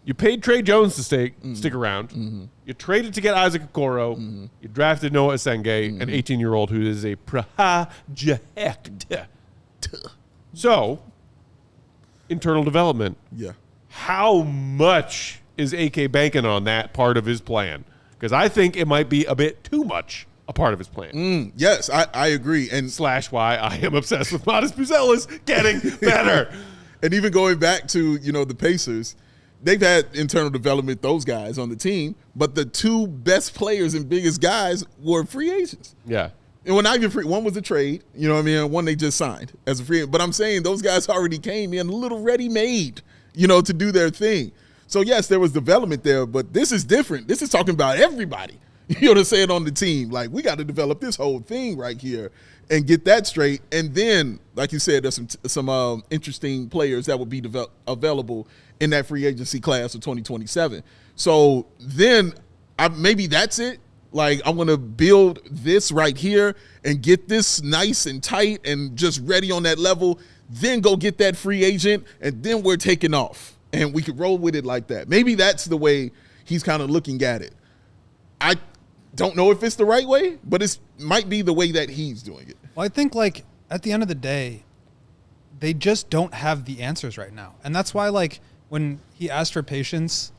You paid Trey Jones to stick around. Mm-hmm. You traded to get Isaac Okoro. Mm-hmm. You drafted Noah Esenge, an 18-year-old who is a project. So, internal development. Yeah. How much is AK banking on that part of his plan? Because I think it might be a bit too much a part of his plan. Yes, I agree. And / why I am obsessed with Modest Buzelis getting better. And even going back to, the Pacers, they've had internal development, those guys on the team, but the two best players and biggest guys were free agents. Yeah. And when not even free, one was a trade, one they just signed as a free agent. But I'm saying those guys already came in a little ready-made, to do their thing. So, yes, there was development there, but this is different. This is talking about everybody. You know what I'm saying, on the team. Like, we got to develop this whole thing right here and get that straight. And then, like you said, there's some interesting players that will be available in that free agency class of 2027. So then maybe that's it. Like, I want to build this right here and get this nice and tight and just ready on that level, then go get that free agent, and then we're taking off. And we could roll with it like that. Maybe that's the way he's kind of looking at it. I don't know if it's the right way, but it might be the way that he's doing it. Well, I think, like, at the end of the day, they just don't have the answers right now. And that's why, like, when he asked for patience,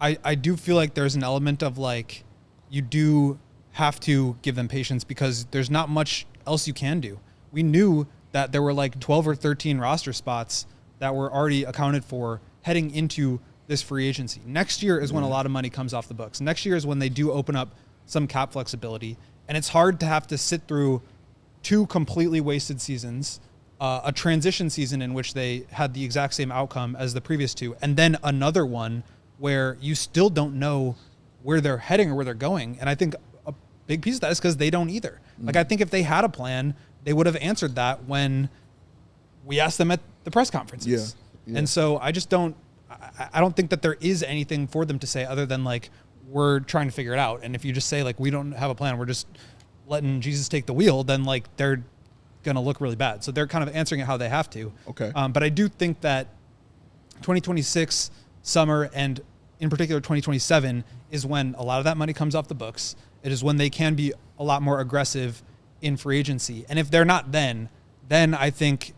I do feel like there's an element of, like, you do have to give them patience because there's not much else you can do. We knew that there were like 12 or 13 roster spots that were already accounted for heading into this free agency. Next year is when a lot of money comes off the books. Next year is when they do open up some cap flexibility. And it's hard to have to sit through 2 completely wasted seasons, a transition season in which they had the exact same outcome as the previous 2, and then another one where you still don't know where they're heading or where they're going. And I think a big piece of that is because they don't either. Like, I think if they had a plan, they would have answered that when we asked them at the press conferences. Yeah. And so I just don't think that there is anything for them to say other than, like, we're trying to figure it out. And if you just say, like, we don't have a plan, we're just letting Jesus take the wheel, then, like, they're going to look really bad. So they're kind of answering it how they have to. Okay. But I do think that 2026 summer, and in particular 2027, is when a lot of that money comes off the books. It is when they can be a lot more aggressive in free agency. And if they're not then I think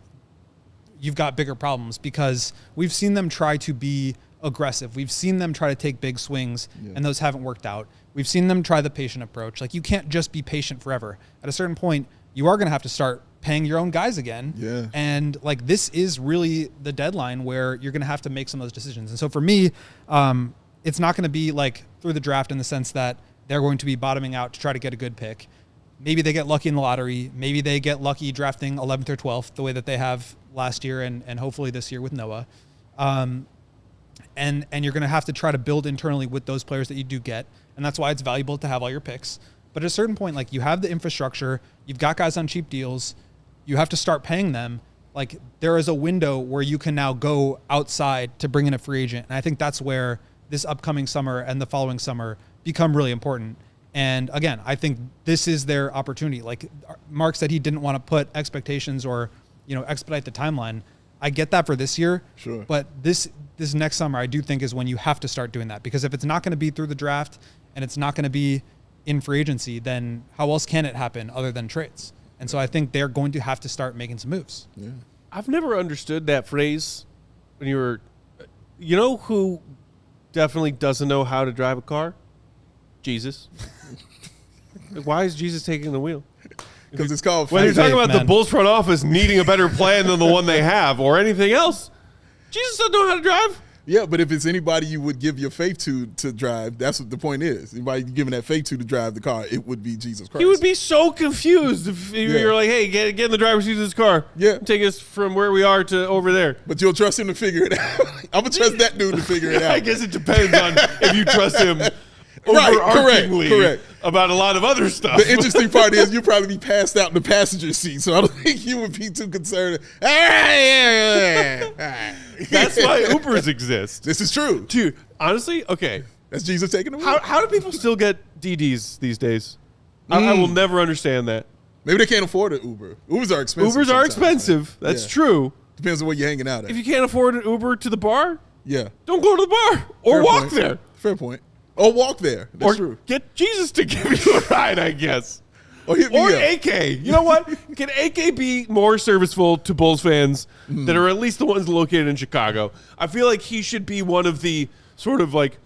you've got bigger problems, because we've seen them try to be aggressive. We've seen them try to take big swings, and those haven't worked out. We've seen them try the patient approach. Like, you can't just be patient forever. At a certain point, you are going to have to start paying your own guys again. Yeah. And, like, this is really the deadline where you're going to have to make some of those decisions. And so for me, it's not going to be like through the draft in the sense that they're going to be bottoming out to try to get a good pick. Maybe they get lucky in the lottery. Maybe they get lucky drafting 11th or 12th, the way that they have last year and hopefully this year with Noah. And you're going to have to try to build internally with those players that you do get. And that's why it's valuable to have all your picks. But at a certain point, like, you have the infrastructure, you've got guys on cheap deals, you have to start paying them. Like, there is a window where you can now go outside to bring in a free agent. And I think that's where this upcoming summer and the following summer become really important. And again, I think this is their opportunity. Like Mark said, he didn't want to put expectations or, expedite the timeline. I get that for this year. Sure. But this next summer, I do think is when you have to start doing that, because if it's not going to be through the draft and it's not going to be in free agency, then how else can it happen other than trades? And so I think they're going to have to start making some moves. Yeah. I've never understood that phrase when you were, who definitely doesn't know how to drive a car? Jesus. Why is Jesus taking the wheel? Because it's called when you're talking about man. the Bulls front office needing a better plan than the one they have or anything else, Jesus doesn't know how to drive. Yeah, but if it's anybody you would give your faith to drive, that's what the point is. Anybody giving that faith to drive the car, it would be Jesus Christ. He would be so confused if you're like, hey, get in the driver's seat of this car. Yeah. Take us from where we are to over there. But you'll trust him to figure it out. I'm going to trust that dude to figure it out. I guess it depends on if you trust him Right, overarchingly about a lot of other stuff. The interesting part is you'll probably be passed out in the passenger seat, so I don't think you would be too concerned. That's why Ubers exist. This is true. Dude, honestly, okay. That's Jesus taking the wheel. How do people still get DDs these days? I will never understand that. Maybe they can't afford an Uber. Ubers are expensive. Ubers are sometimes, expensive. man. That's Yeah. true. Depends on where you're hanging out at. If you can't afford an Uber to the bar, Yeah. don't go to the bar or Fair walk point. there. Fair point. Or walk there. That's Or true. get Jesus to give you a ride, I guess. Or hit me Or up. AK. You know what? Can AK be more serviceful to Bulls fans that are at least the ones located in Chicago? I feel like he should be one of the sort of like,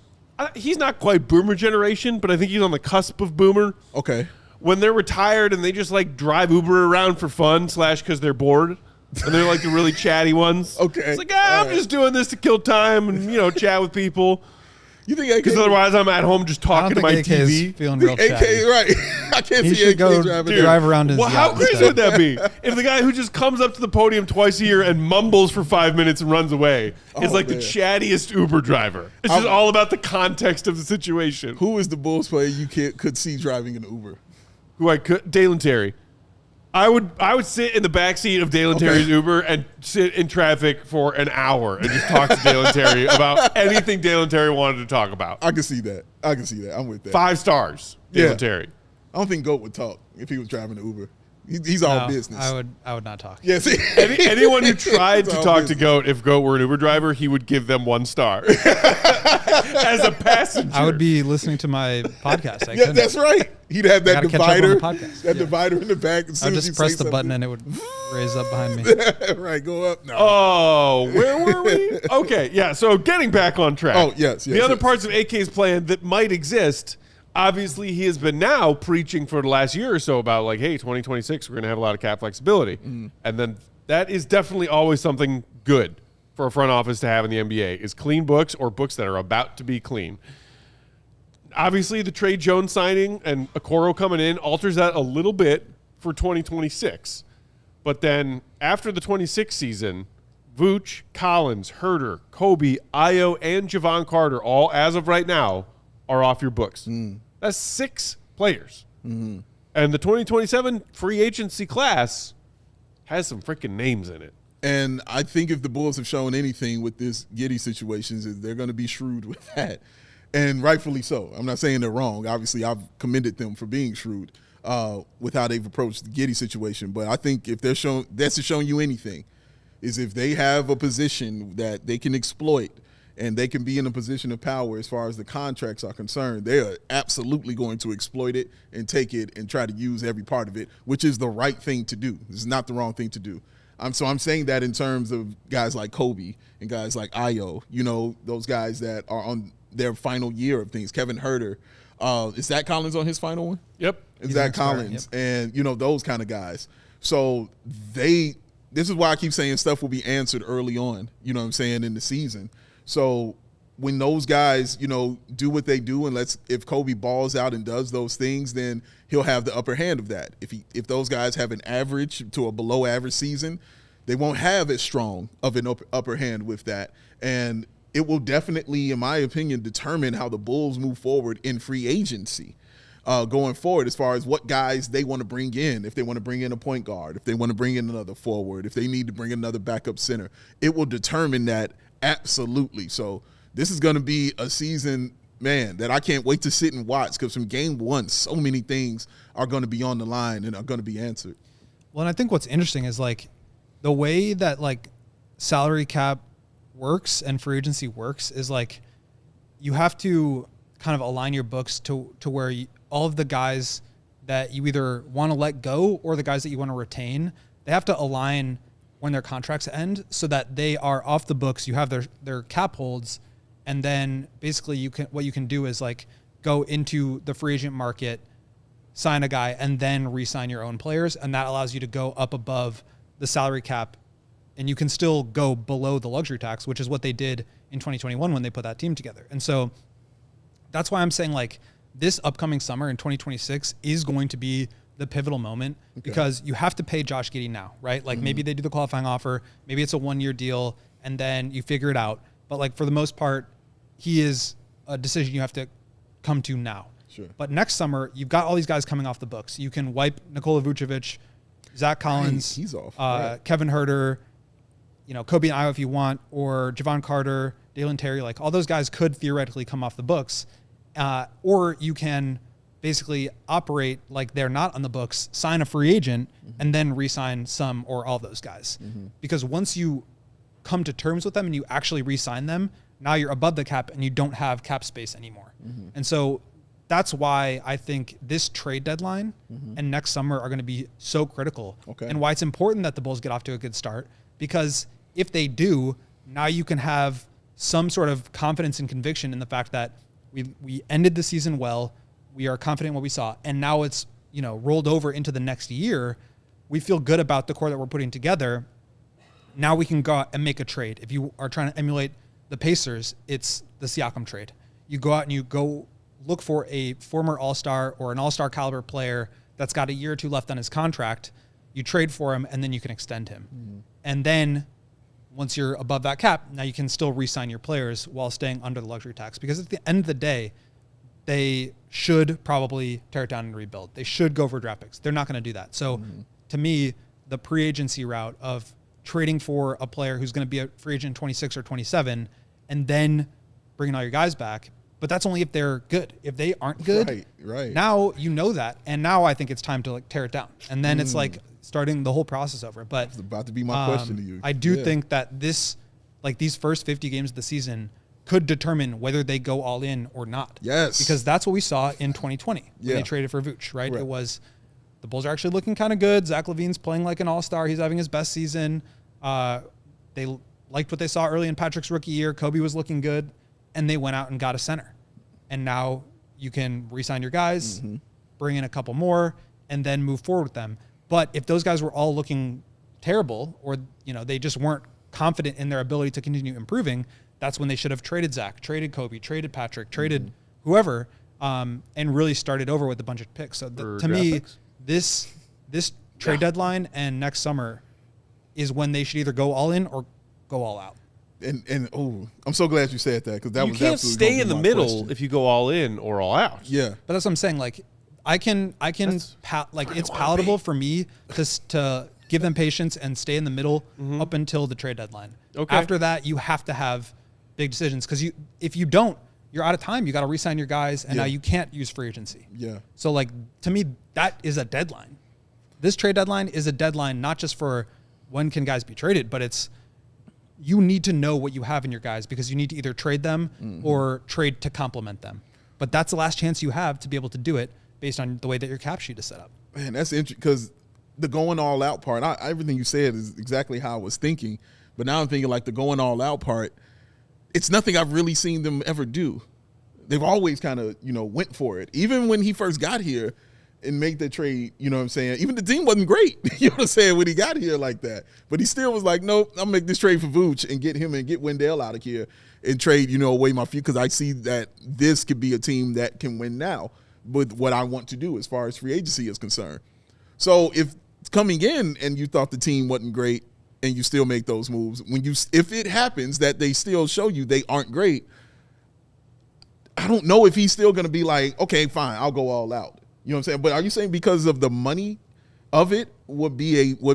he's not quite boomer generation, but I think he's on the cusp of boomer. Okay. When they're retired and they just like drive Uber around for fun / because they're bored. And they're like the really chatty ones. Okay. It's like, I'm All right. just doing this to kill time and, chat with people. You think AK? Because otherwise, I'm at home just I don't talking to think my AK TV. is feeling real AK, chatty. right? I can't He see should AK go driving. drive around his Well, how yacht crazy instead. would that be if the guy who just comes up to the podium twice a year and mumbles for 5 minutes and runs away is like the man. chattiest Uber driver? It's just all about the context of the situation. Who is the Bulls player you could see driving an Uber? Who I could? Dalen Terry. I would sit in the backseat of Dalen Terry's Uber and sit in traffic for an hour and just talk to Dalen Terry about anything Dalen Terry wanted to talk about. I can see that. I'm with that. 5 stars, Dalen Terry. I don't think Goat would talk if he was driving the Uber. He's all No, business. I would not talk. Yeah, see? Anyone who tried It's to all talk to business. Goat, if Goat were an Uber driver, he would give them 1 star as a passenger. I would be listening to my podcast. Yeah, that's right. He'd have that gotta catch up on the divider, podcast. that Yeah. divider in the back. As I soon would as you just press say the button something. and it would raise up behind me. Right, go up. No. Oh, where were we? Okay, yeah. So getting back on track. Oh, yes, The other yes. parts of AK's plan that might exist. Obviously, he has been now preaching for the last year or so about like, hey, 2026, we're going to have a lot of cap flexibility, and then that is definitely always something good for a front office to have in the NBA is clean books or books that are about to be clean. Obviously, the Trey Jones signing and Okoro coming in alters that a little bit for 2026. But then after the 26 season, Vooch, Collins, Herter, Kobe, Ayo, and Javon Carter, all as of right now, are off your books. That's 6 players. And the 2027 free agency class has some freaking names in it. And I think if the Bulls have shown anything with this Giddey situations, is they're going to be shrewd with that. And rightfully so. I'm not saying they're wrong. Obviously, I've commended them for being shrewd with how they've approached the Giddey situation. But I think if they're shown, that's showing you anything, is if they have a position that they can exploit and they can be in a position of power as far as the contracts are concerned, they are absolutely going to exploit it and take it and try to use every part of it, which is the right thing to do. This is not the wrong thing to do. So I'm saying that in terms of guys like Kobe and guys like Ayo, those guys that are on their final year of things. Kevin Herter, is Zach Collins on his final one? Yep. Zach Collins, and those kind of guys. So this is why I keep saying stuff will be answered early on, in the season. So when those guys, do what they do, and if Kobe balls out and does those things, then he'll have the upper hand of that. If those guys have an average to a below average season, they won't have as strong of an upper hand with that. And it will definitely, in my opinion, determine how the Bulls move forward in free agency going forward, as far as what guys they want to bring in. If they want to bring in a point guard, if they want to bring in another forward, if they need to bring in another backup center, it will determine that absolutely. So this is going to be a season, man, that I can't wait to sit and watch, because from game one, so many things are going to be on the line and are going to be answered. Well, and I think what's interesting is like the way that like salary cap works and free agency works is like you have to kind of align your books to where all of the guys that you either want to let go or the guys that you want to retain, they have to align when their contracts end so that they are off the books. You have their cap holds, and then basically what you can do is like go into the free agent market, sign a guy, and then re-sign your own players, and that allows you to go up above the salary cap, and you can still go below the luxury tax, which is what they did in 2021 when they put that team together. And so that's why I'm saying like this upcoming summer in 2026 is going to be the pivotal moment, because you have to pay Josh Giddey now, right? Like maybe they do the qualifying offer, maybe it's a 1-year deal, and then you figure it out. But like for the most part, he is a decision you have to come to now. Sure. But next summer, you've got all these guys coming off the books. You can wipe Nikola Vucevic, Zach Collins, He's off. Right. Kevin Herter, Kobe and Ayo if you want, or Javon Carter, Dalen Terry. Like all those guys could theoretically come off the books. Or you can basically operate like they're not on the books, sign a free agent, and then re-sign some or all those guys. Because once you come to terms with them and you actually re-sign them, now you're above the cap and you don't have cap space anymore. And so that's why I think this trade deadline and next summer are going to be so critical. And why it's important that the Bulls get off to a good start, because if they do, now you can have some sort of confidence and conviction in the fact that we ended the season well, we are confident in what we saw, and now it's rolled over into the next year. We feel good about the core that we're putting together. Now we can go out and make a trade. If you are trying to emulate the Pacers, it's the Siakam trade. you go out and you go look for a former All-Star or an All-Star caliber player that's got a year or two left on his contract. You trade for him, and then you can extend him. Mm-hmm. And then once you're above that cap, now you can still re-sign your players while staying under the luxury tax. Because at the end of the day, they should probably tear it down and rebuild. They should go for draft picks. They're not going to do that. So to me, the pre-agency route of trading for a player who's going to be a free agent in 26 or 27 and then bringing all your guys back, but that's only if they're good. If they aren't good, right. Now you know that. And now I think it's time to like tear it down. And then it's like starting the whole process over. But it's about to be my question to you. I do think that these first 50 games of the season could determine whether they go all in or not. Yes. Because that's what we saw in 2020 when they traded for Vooch, right? It was the Bulls are actually looking kind of good. Zach LaVine's playing like an all-star. He's having his best season. They liked what they saw early in Patrick's rookie year. Kobe was looking good, and they went out and got a center. And now you can re-sign your guys, bring in a couple more, and then move forward with them. But if those guys were all looking terrible or, they just weren't confident in their ability to continue improving, that's when they should have traded Zach, traded Kobe, traded Patrick, traded whoever, and really started over with a bunch of picks. So to me, this trade deadline and next summer is when they should either go all in or go all out. And I'm so glad you said that because that was can't stay in the middle if you go all in or all out. Yeah, but that's what I'm saying. Like, it's palatable for me to give them patience and stay in the middle up until the trade deadline. Okay. After that, you have to have big decisions because if you don't, you're out of time. You got to re-sign your guys, and now you can't use free agency. Yeah. So, like, to me, that is a deadline. This trade deadline is a deadline not just for when can guys be traded, but it's you need to know what you have in your guys because you need to either trade them or trade to complement them. But that's the last chance you have to be able to do it based on the way that your cap sheet is set up. Man, that's interesting because the going all out part, everything you said is exactly how I was thinking. But now I'm thinking like the going all out part, it's nothing I've really seen them ever do. They've always kind of, went for it. Even when he first got here and made the trade, you know what I'm saying? Even the team wasn't great, you know what I'm saying, when he got here like that. But he still was like, nope, I'll make this trade for Vooch and get him and get Wendell out of here and trade, away my future because I see that this could be a team that can win now with what I want to do as far as free agency is concerned. So if coming in and you thought the team wasn't great and you still make those moves, if it happens that they still show you they aren't great, I don't know if he's still going to be like, okay, fine, I'll go all out. You know what I'm saying? But are you saying because of the money of it would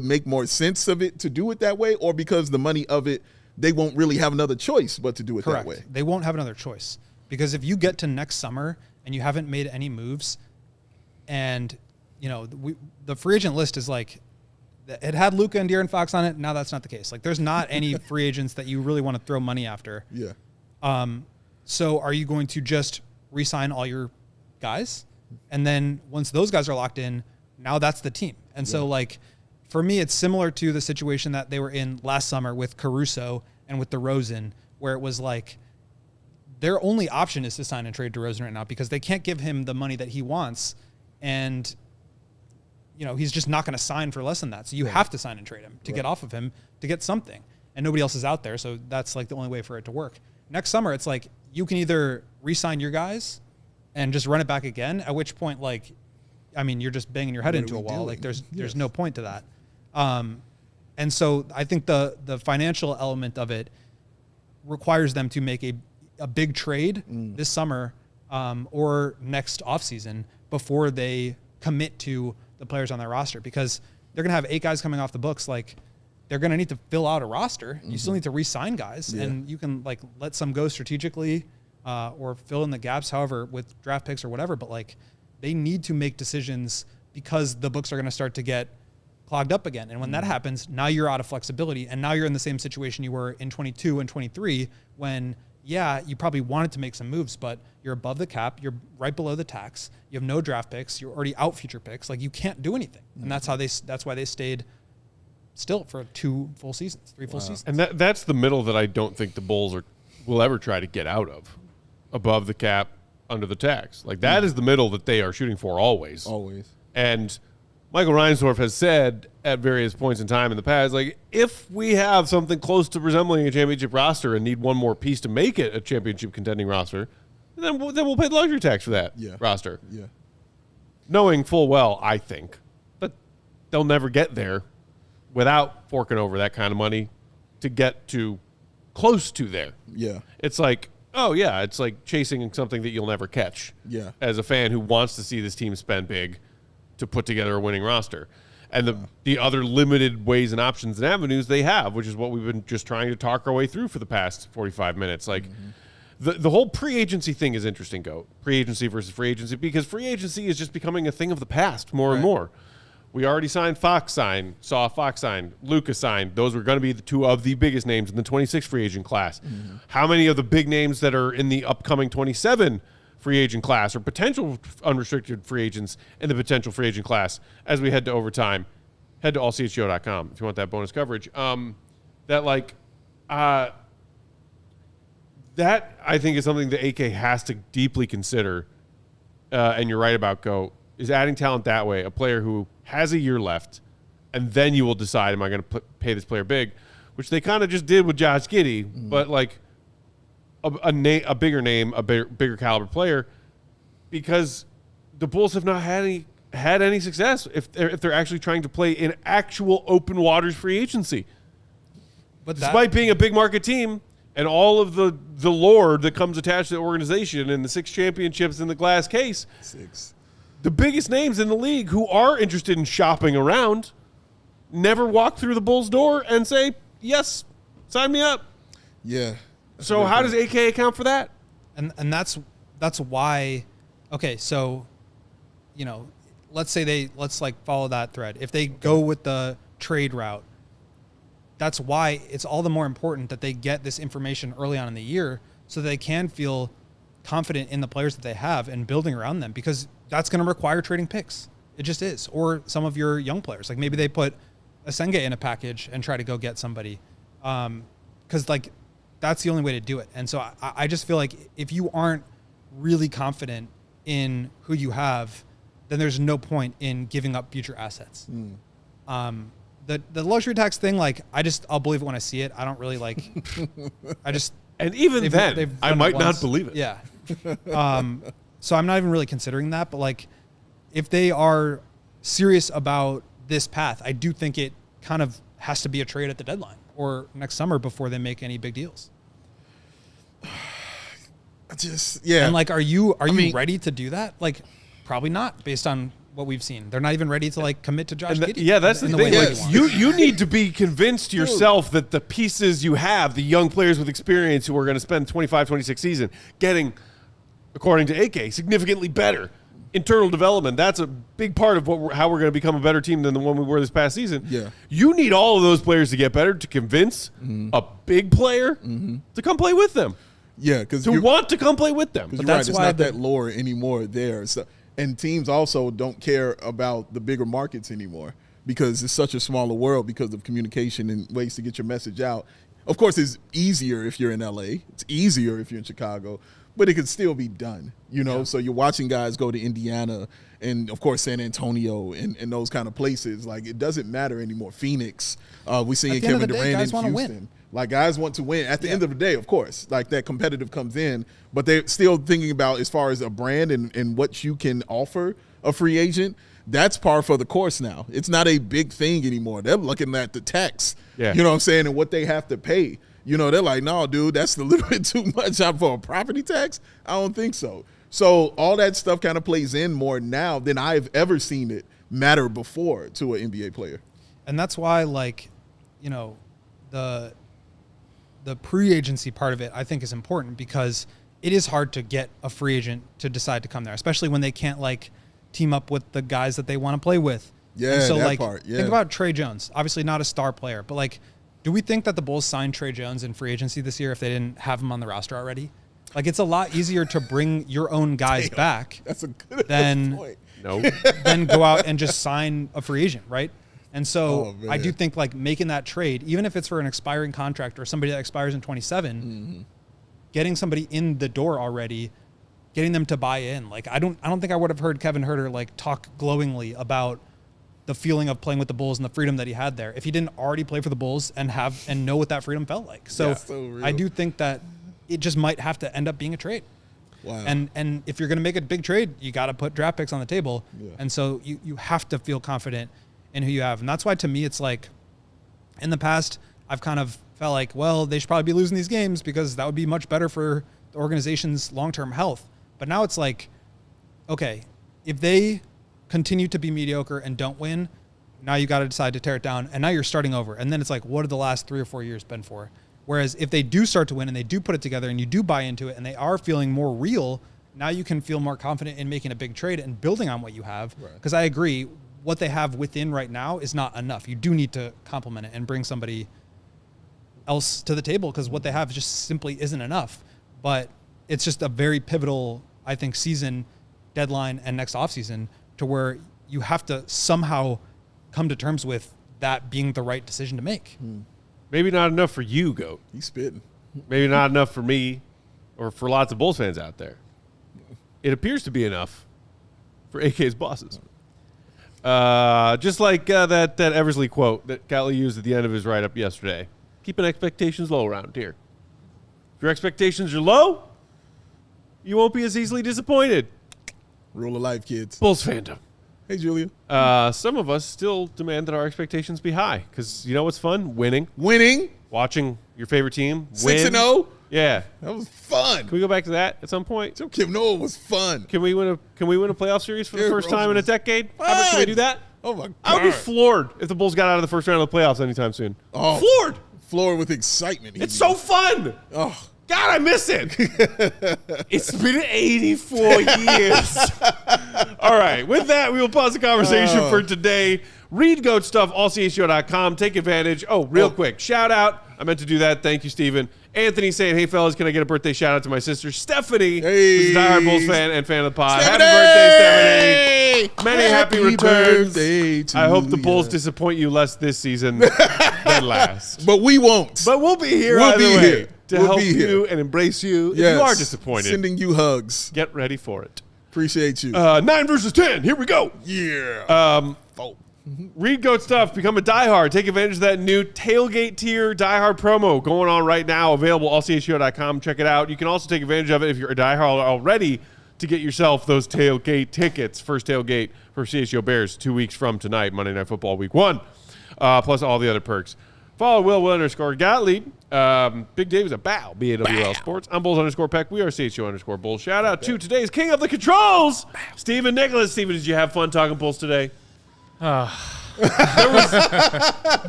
make more sense of it to do it that way, or because the money of it, they won't really have another choice but to do it that way? They won't have another choice because if you get to next summer and you haven't made any moves, and the free agent list is like it had Luka and De'Aaron Fox on it. Now that's not the case. Like there's not any free agents that you really want to throw money after. Yeah. So are you going to just re-sign all your guys? And then once those guys are locked in, now that's the team. And so like for me, it's similar to the situation that they were in last summer with Caruso and with DeRozan, where it was like their only option is to sign and trade DeRozan right now because they can't give him the money that he wants. And, he's just not going to sign for less than that. So you have to sign and trade him to get off of him to get something. And nobody else is out there. So that's like the only way for it to work. Next summer, it's like you can either re-sign your guys and just run it back again, at which point, you're just banging your head into a wall. Like there's no point to that. And so I think the financial element of it requires them to make a big trade this summer or next offseason before they commit to the players on their roster because they're going to have 8 guys coming off the books. Like they're going to need to fill out a roster. You still need to re-sign guys and you can let some go strategically or fill in the gaps, however, with draft picks or whatever. But they need to make decisions because the books are going to start to get clogged up again. And when that happens, now you're out of flexibility. And now you're in the same situation you were in 22 and 23 when, you probably wanted to make some moves, but you're above the cap. You're right below the tax. You have no draft picks. You're already out future picks. You can't do anything. And that's why they stayed still for 3 full seasons. And that's the middle that I don't think the Bulls will ever try to get out of. Above the cap, under the tax. That is the middle that they are shooting for always. Always. And Michael Reinsdorf has said at various points in time in the past, if we have something close to resembling a championship roster and need one more piece to make it a championship contending roster, then we'll pay the luxury tax for that roster. Yeah. Knowing full well, I think, that they'll never get there without forking over that kind of money to get to close to there. Yeah. It's like, oh, yeah, it's like chasing something that you'll never catch. Yeah. As a fan who wants to see this team spend big to put together a winning roster. And the other limited ways and options and avenues they have, which is what we've been just trying to talk our way through for the past 45 minutes. Like, the whole pre-agency thing is interesting, pre-agency versus free agency, because free agency is just becoming a thing of the past more and more. We already saw Fox sign, Luka signed. Those were going to be the two of the biggest names in the 26 free agent class. How many of the big names that are in the upcoming 27 free agent class or potential unrestricted free agents in the potential free agent class as we head to overtime? Head to allchgo.com if you want that bonus coverage. That I think is something that AK has to deeply consider, and you're right about is adding talent that way, a player who has a year left, and then you will decide, am I going to pay this player big, which they kind of just did with Josh Giddey, but like a bigger name, a bigger caliber player, because the Bulls have not had any success if they're actually trying to play in actual open waters free agency. But despite being a big market team and all of the lore that comes attached to the organization and the 6 championships in the glass case, the biggest names in the league who are interested in shopping around never walk through the Bulls' door and say, yes, sign me up. Yeah. So how does AK account for that? And that's why, okay, so, let's follow that thread. If they go with the trade route, that's why it's all the more important that they get this information early on in the year so they can feel confident in the players that they have and building around them, because that's going to require trading picks. It just is. Or some of your young players. Like maybe they put Asenge in a package and try to go get somebody. Because that's the only way to do it. And so I just feel like if you aren't really confident in who you have, then there's no point in giving up future assets. The luxury tax thing, I'll believe it when I see it. I don't really and even then, I might not believe it. Yeah. So I'm not even really considering that, but if they are serious about this path, I do think it kind of has to be a trade at the deadline or next summer before they make any big deals. And are you ready to do that? Probably not, based on what we've seen. They're not even ready to commit to Josh Giddey. Yeah, that's the thing. You need to be convinced yourself that the pieces you have, the young players with experience who are going to spend 25-26 season getting, according to AK, significantly better internal development. That's a big part of how we're going to become a better team than the one we were this past season. Yeah. You need all of those players to get better to convince a big player to come play with them. Yeah, because to want to come play with them. But that's right. It's not that lore anymore there. So, and teams also don't care about the bigger markets anymore because it's such a smaller world because of communication and ways to get your message out. Of course, it's easier if you're in LA. It's easier if you're in Chicago, but it can still be done, Yeah. So you're watching guys go to Indiana and, of course, San Antonio and those kind of places. It doesn't matter anymore. Phoenix, we see Kevin Durant in Houston. Win. Guys want to win. At the end of the day, of course, that competitive comes in, but they're still thinking about as far as a brand and what you can offer a free agent. That's par for the course now. It's not a big thing anymore. They're looking at the tax, you know what I'm saying, and what they have to pay. They're like, no, dude, that's a little bit too much for a property tax. I don't think so. So all that stuff kind of plays in more now than I've ever seen it matter before to an NBA player. And that's why, the pre-agency part of it, I think, is important because it is hard to get a free agent to decide to come there, especially when they can't team up with the guys that they want to play with. Yeah, and so that part. Yeah. Think about Trey Jones. Obviously not a star player, but do we think that the Bulls signed Trey Jones in free agency this year if they didn't have him on the roster already? It's a lot easier to bring your own guys back That's a good point. than go out and just sign a free agent, right? And so I do think making that trade, even if it's for an expiring contract or somebody that expires in 27, getting somebody in the door already, getting them to buy in. I don't think I would have heard Kevin Huerter talk glowingly about the feeling of playing with the Bulls and the freedom that he had there if he didn't already play for the Bulls and know what that freedom felt like. So I do think that it just might have to end up being a trade. Wow. And if you're going to make a big trade, you got to put draft picks on the table. Yeah. And so you have to feel confident in who you have. And that's why, to me, it's like in the past, I've kind of felt like, well, they should probably be losing these games because that would be much better for the organization's long-term health. But now it's like, okay, if they continue to be mediocre and don't win, now you got to decide to tear it down. And now you're starting over. And then it's like, what have the last 3 or 4 years been for? Whereas if they do start to win and they do put it together and you do buy into it and they are feeling more real, now you can feel more confident in making a big trade and building on what you have. Because I agree, what they have within right now is not enough. You do need to complement it and bring somebody else to the table because what they have just simply isn't enough. But it's just a very pivotal, I think, season, deadline, and next offseason to where you have to somehow come to terms with that being the right decision to make. Maybe not enough for you, Goat. He's spitting. Maybe not enough for me or for lots of Bulls fans out there. It appears to be enough for AK's bosses. Just like that Eversley quote that Cowley used at the end of his write-up yesterday. Keeping expectations low around here. If your expectations are low, you won't be as easily disappointed. Rule of life, kids. Bulls fandom. Hey, Julia. Some of us still demand that our expectations be high because you know what's fun? Winning. Watching your favorite team win. 6-0. Yeah. That was fun. Can we go back to that at some point? Joe Kim Noah was fun. Can we win a playoff series for the first time in a decade? How about, can we do that? Oh, my God. I would be floored if the Bulls got out of the first round of the playoffs anytime soon. Oh, floored with excitement. It's so fun. Oh. God, I miss it. It's been 84 years. All right. With that, we will pause the conversation for today. Read GOAT stuff, allchgo.com. Take advantage. Oh, real quick. Shout out. I meant to do that. Thank you, Steven. Anthony saying, hey, fellas, can I get a birthday shout out to my sister, Stephanie, who's a diehard Bulls fan and fan of the pod. Stephanie! Happy birthday, Stephanie. Many happy returns. Birthday to I hope the you. Bulls disappoint you less this season than last. But we won't. But we'll be here We'll either be way here. to We'll help be here. you and embrace you Yes. if you are disappointed. Sending you hugs. Get ready for it. Appreciate you. 9 versus 10. Here we go. Yeah. Read GOAT stuff. Become a diehard. Take advantage of that new tailgate tier diehard promo going on right now. Available allchgo.com. Check it out. You can also take advantage of it if you're a diehard already to get yourself those tailgate tickets. First tailgate for CHGO Bears 2 weeks from tonight, Monday Night Football Week 1. Plus all the other perks. Follow Will _Gottlieb. Big Dave is a bow. BAWL Sports. I'm Bulls _Peck. We are CHGO _Bulls. Shout out to today's King of the Controls, Stephen Nicholas. Stephen, did you have fun talking Bulls today? There was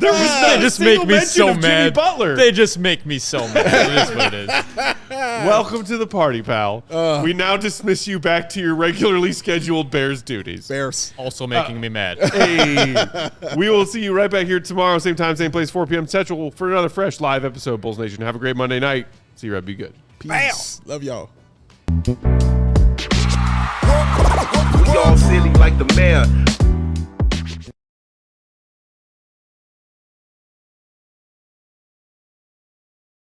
They just make me so mad. Butler. They just make me so mad. It is what it is. Welcome to the party, pal. We now dismiss you back to your regularly scheduled Bears duties. Bears. Also making me mad. Hey, we will see you right back here tomorrow, same time, same place, 4 p.m. Central for another fresh live episode. Bulls Nation, have a great Monday night. See you, Red. Be good. Peace. Love y'all. We all silly like the mayor.